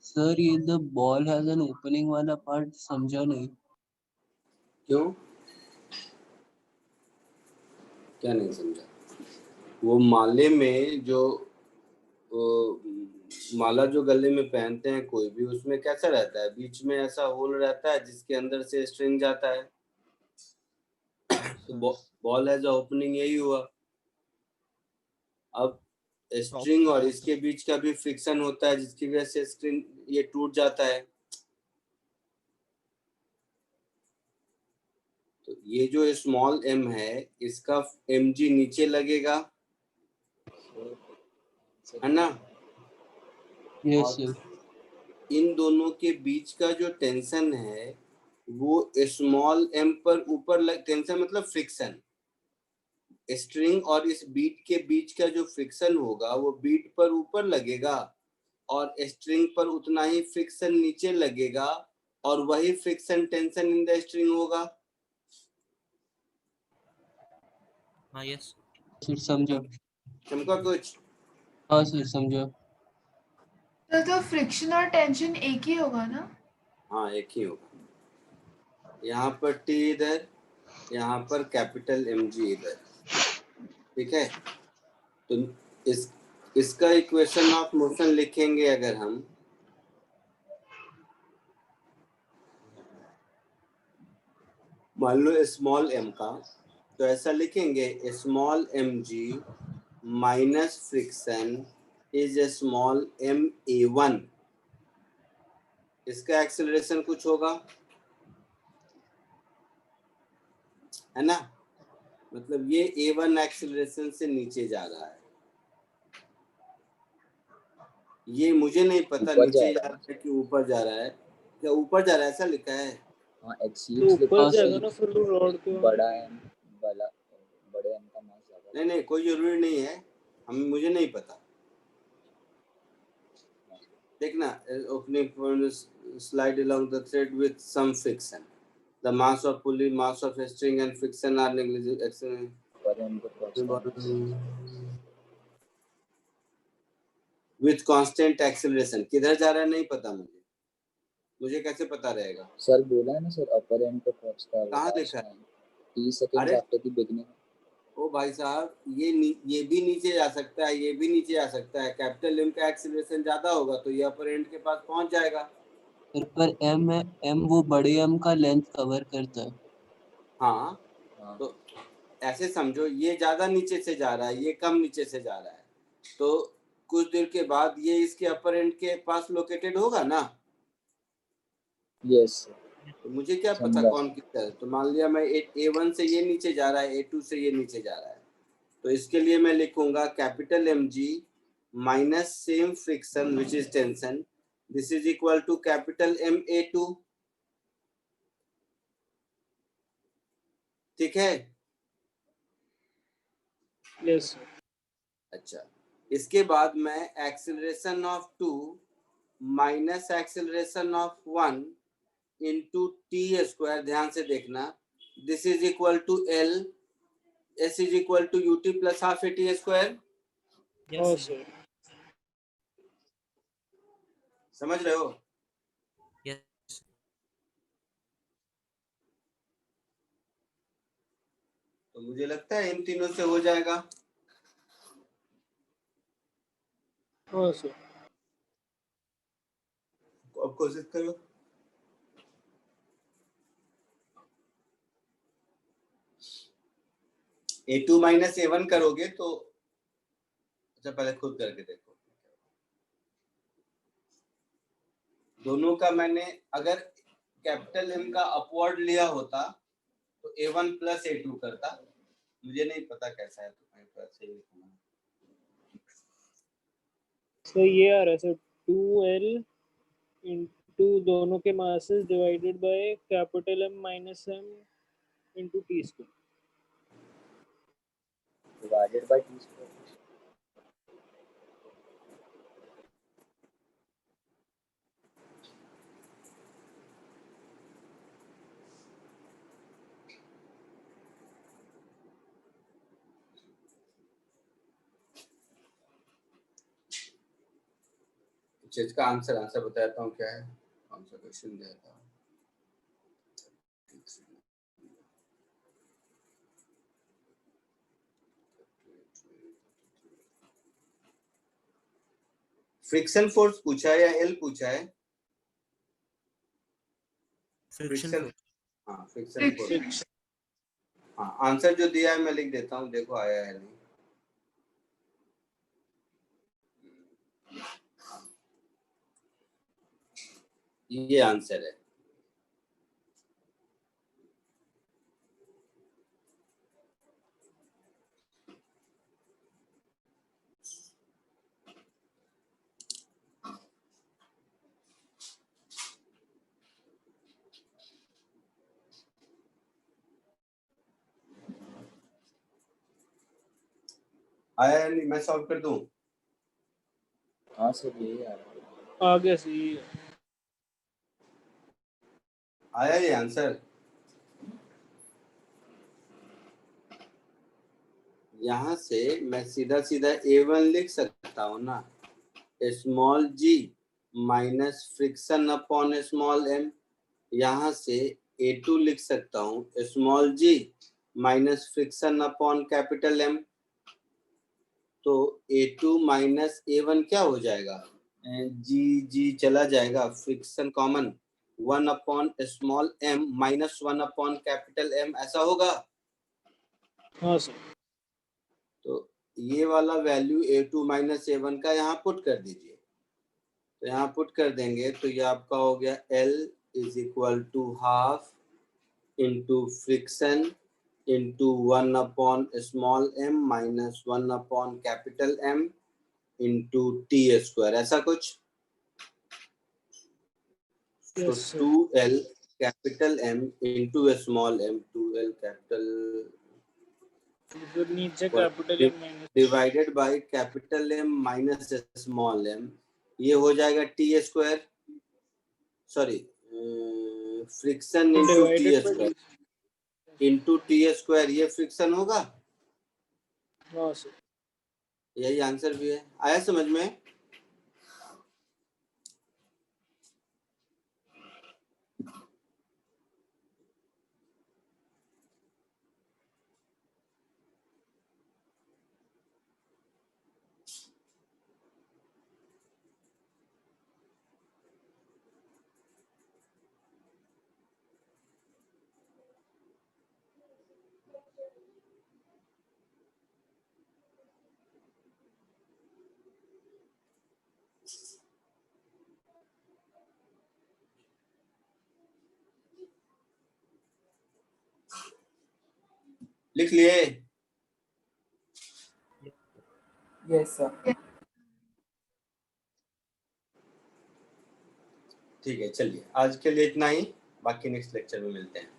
सर ये the ball has an opening वाला पार्ट समझा नहीं। क्यों, क्या नहीं समझा? वो माले में जो माला जो गले में पहनते हैं कोई भी, उसमें कैसा रहता है, बीच में ऐसा होल रहता है जिसके अंदर से स्ट्रिंग जाता है। हाँ तो सर। बॉल एज ओपनिंग यही हुआ। अब स्ट्रिंग और इसके बीच का भी फ्रिक्शन होता है जिसकी वजह से स्ट्रिंग ये टूट जाता है। तो ये जो स्मॉल m है इसका mg नीचे लगेगा, है ना? यस और सर। इन दोनों के बीच का जो टेंशन है वो स्मॉल m पर ऊपर टेंशन मतलब फ्रिक्शन, स्ट्रिंग और इस बीट के बीच का जो फ्रिक्शन होगा वो बीट पर ऊपर लगेगा और स्ट्रिंग पर उतना ही फ्रिक्शन नीचे लगेगा और वही friction tension in the string होगा। हाँ यस सर समझा। चमका कुछ? हाँ सर समझा। तो फ्रिक्शन और टेंशन एक ही होगा ना? हाँ एक ही होगा। यहाँ पर T इधर, यहाँ पर कैपिटल mg इधर, ठीक है? तो इसका इक्वेशन ऑफ मोशन लिखेंगे अगर हम, मान लो स्मॉल m का, तो ऐसा लिखेंगे small mg minus friction is small ma1। इसका एक्सेलरेशन कुछ होगा, है ना? मतलब ये a1 एक्सेलरेशन से नीचे जा रहा है। ये मुझे नहीं पता ऊपर नीचे जा जा रहा रहा है कि ऊपर जा रहा है। क्या ऊपर जा रहा है ऐसा लिखा है? हाँ तो एक्सीड्स ऊपर हाँ जाएगा सर। ना फिर वो रॉड के। बड़ा एम वाला, बड़े एम का मास ज्यादा। नहीं नहीं कोई जरूरी नहीं है, मुझे नहीं पता। देखना, opening slide along the thread with some friction. The mass of pulley, mass of string and friction are negligible. पर एम को क्रॉस With constant acceleration. किधर जा रहा है नहीं पता मुझे कैसे पता रहेगा? सर बोला है ना सर, अपर एंड पे पहुंचता है। कहाँ लिखा है? 30 सेकंड्स अरे आफ्टर द बिगिनिंग। ओ भाई साहब, ये भी नीचे जा सकता है, ये भी नीचे जा सकता है। कैपिटल एम का एक्सीलरेशन ज्यादा होगा तो ये अपर एंड के पास पहुंच जाएगा। सर पर एम वो बड़े एम का लेंथ कवर करता है। हाँ हाँ तो ऐसे समझो, ये ज्यादा नीचे से जा रहा है, ये कम नीचे से जा रहा है, तो कुछ देर के बाद ये इसके अपर एंड के पास लोकेटेड होगा ना। यस तो मुझे क्या पता समझा। कौन कितना है। तो मान लिया मैं A1 से ये नीचे जा रहा है, A2 से ये नीचे जा रहा है, तो इसके लिए मैं लिखूंगा capital mg minus same friction which is tension, this is equal to capital ma2। ठीक है? यस अच्छा, इसके बाद मैं acceleration of 2 minus acceleration of 1 into T square, ध्यान से देखना, this is equal to L, S is equal to ut plus half AT square. हाँ सर। समझ रहे हो? यस तो मुझे लगता है इन तीनों से हो जाएगा। हाँ सर। अब कोशिश करो। A2 माइनस A1 करोगे तो, अच्छा पहले खुद करके देखो। दोनों का मैंने अगर कैपिटल M का अपवर्ड लिया होता तो A1 प्लस A2 करता। मुझे नहीं पता कैसा है, तो मैं ऐसे ही लिखूंगा। सर ये आ रहा है सर 2L इंटू दोनों के masses divided by capital M minus M into T square divided by T square. अच्छा, इसका आंसर बताता हूँ क्या है, कौन सा क्वेश्चन दिया था। फ्रिक्शन फोर्स पूछा है या एल पूछा है? फ्रिक्शन हाँ, फ्रिक्शन फोर्स। Friction. हाँ, आंसर जो दिया है मैं लिख देता हूँ, देखो आया है नहीं। ये आंसर है। आया है नहीं, मैं सॉल्व कर दूं? हाँ सर यही आ रहा है। आगे से ये आया ये आंसर। यहाँ से मैं सीधा सीधा A1 लिख सकता हूँ ना, small g minus friction upon small m। यहाँ से A2 लिख सकता हूँ small g minus friction upon capital M। तो A2 माइनस A1 क्या हो जाएगा, g चला जाएगा, friction common, 1 upon small m minus 1 upon capital M, ऐसा होगा। हाँ सर। तो ये वाला वैल्यू A2 माइनस A1 का यहाँ पुट कर दीजिए। तो यहाँ पुट कर देंगे तो ये आपका हो गया L is equal to half into friction into 1 upon small m minus 1 upon capital M into T square, ऐसा कुछ। तो Yes, sir. 2L capital M into small m, 2L capital फिर नीचे capital M minus divided by capital M minus small m, ये हो जाएगा T square, sorry friction into T square into T square, ये फ्रिक्शन होगा। हाँ सर। यही आंसर भी है। आया समझ में? लिख लिए? Yes sir. ठीक है, चलिए आज के लिए इतना ही, बाकी नेक्स्ट लेक्चर में मिलते हैं।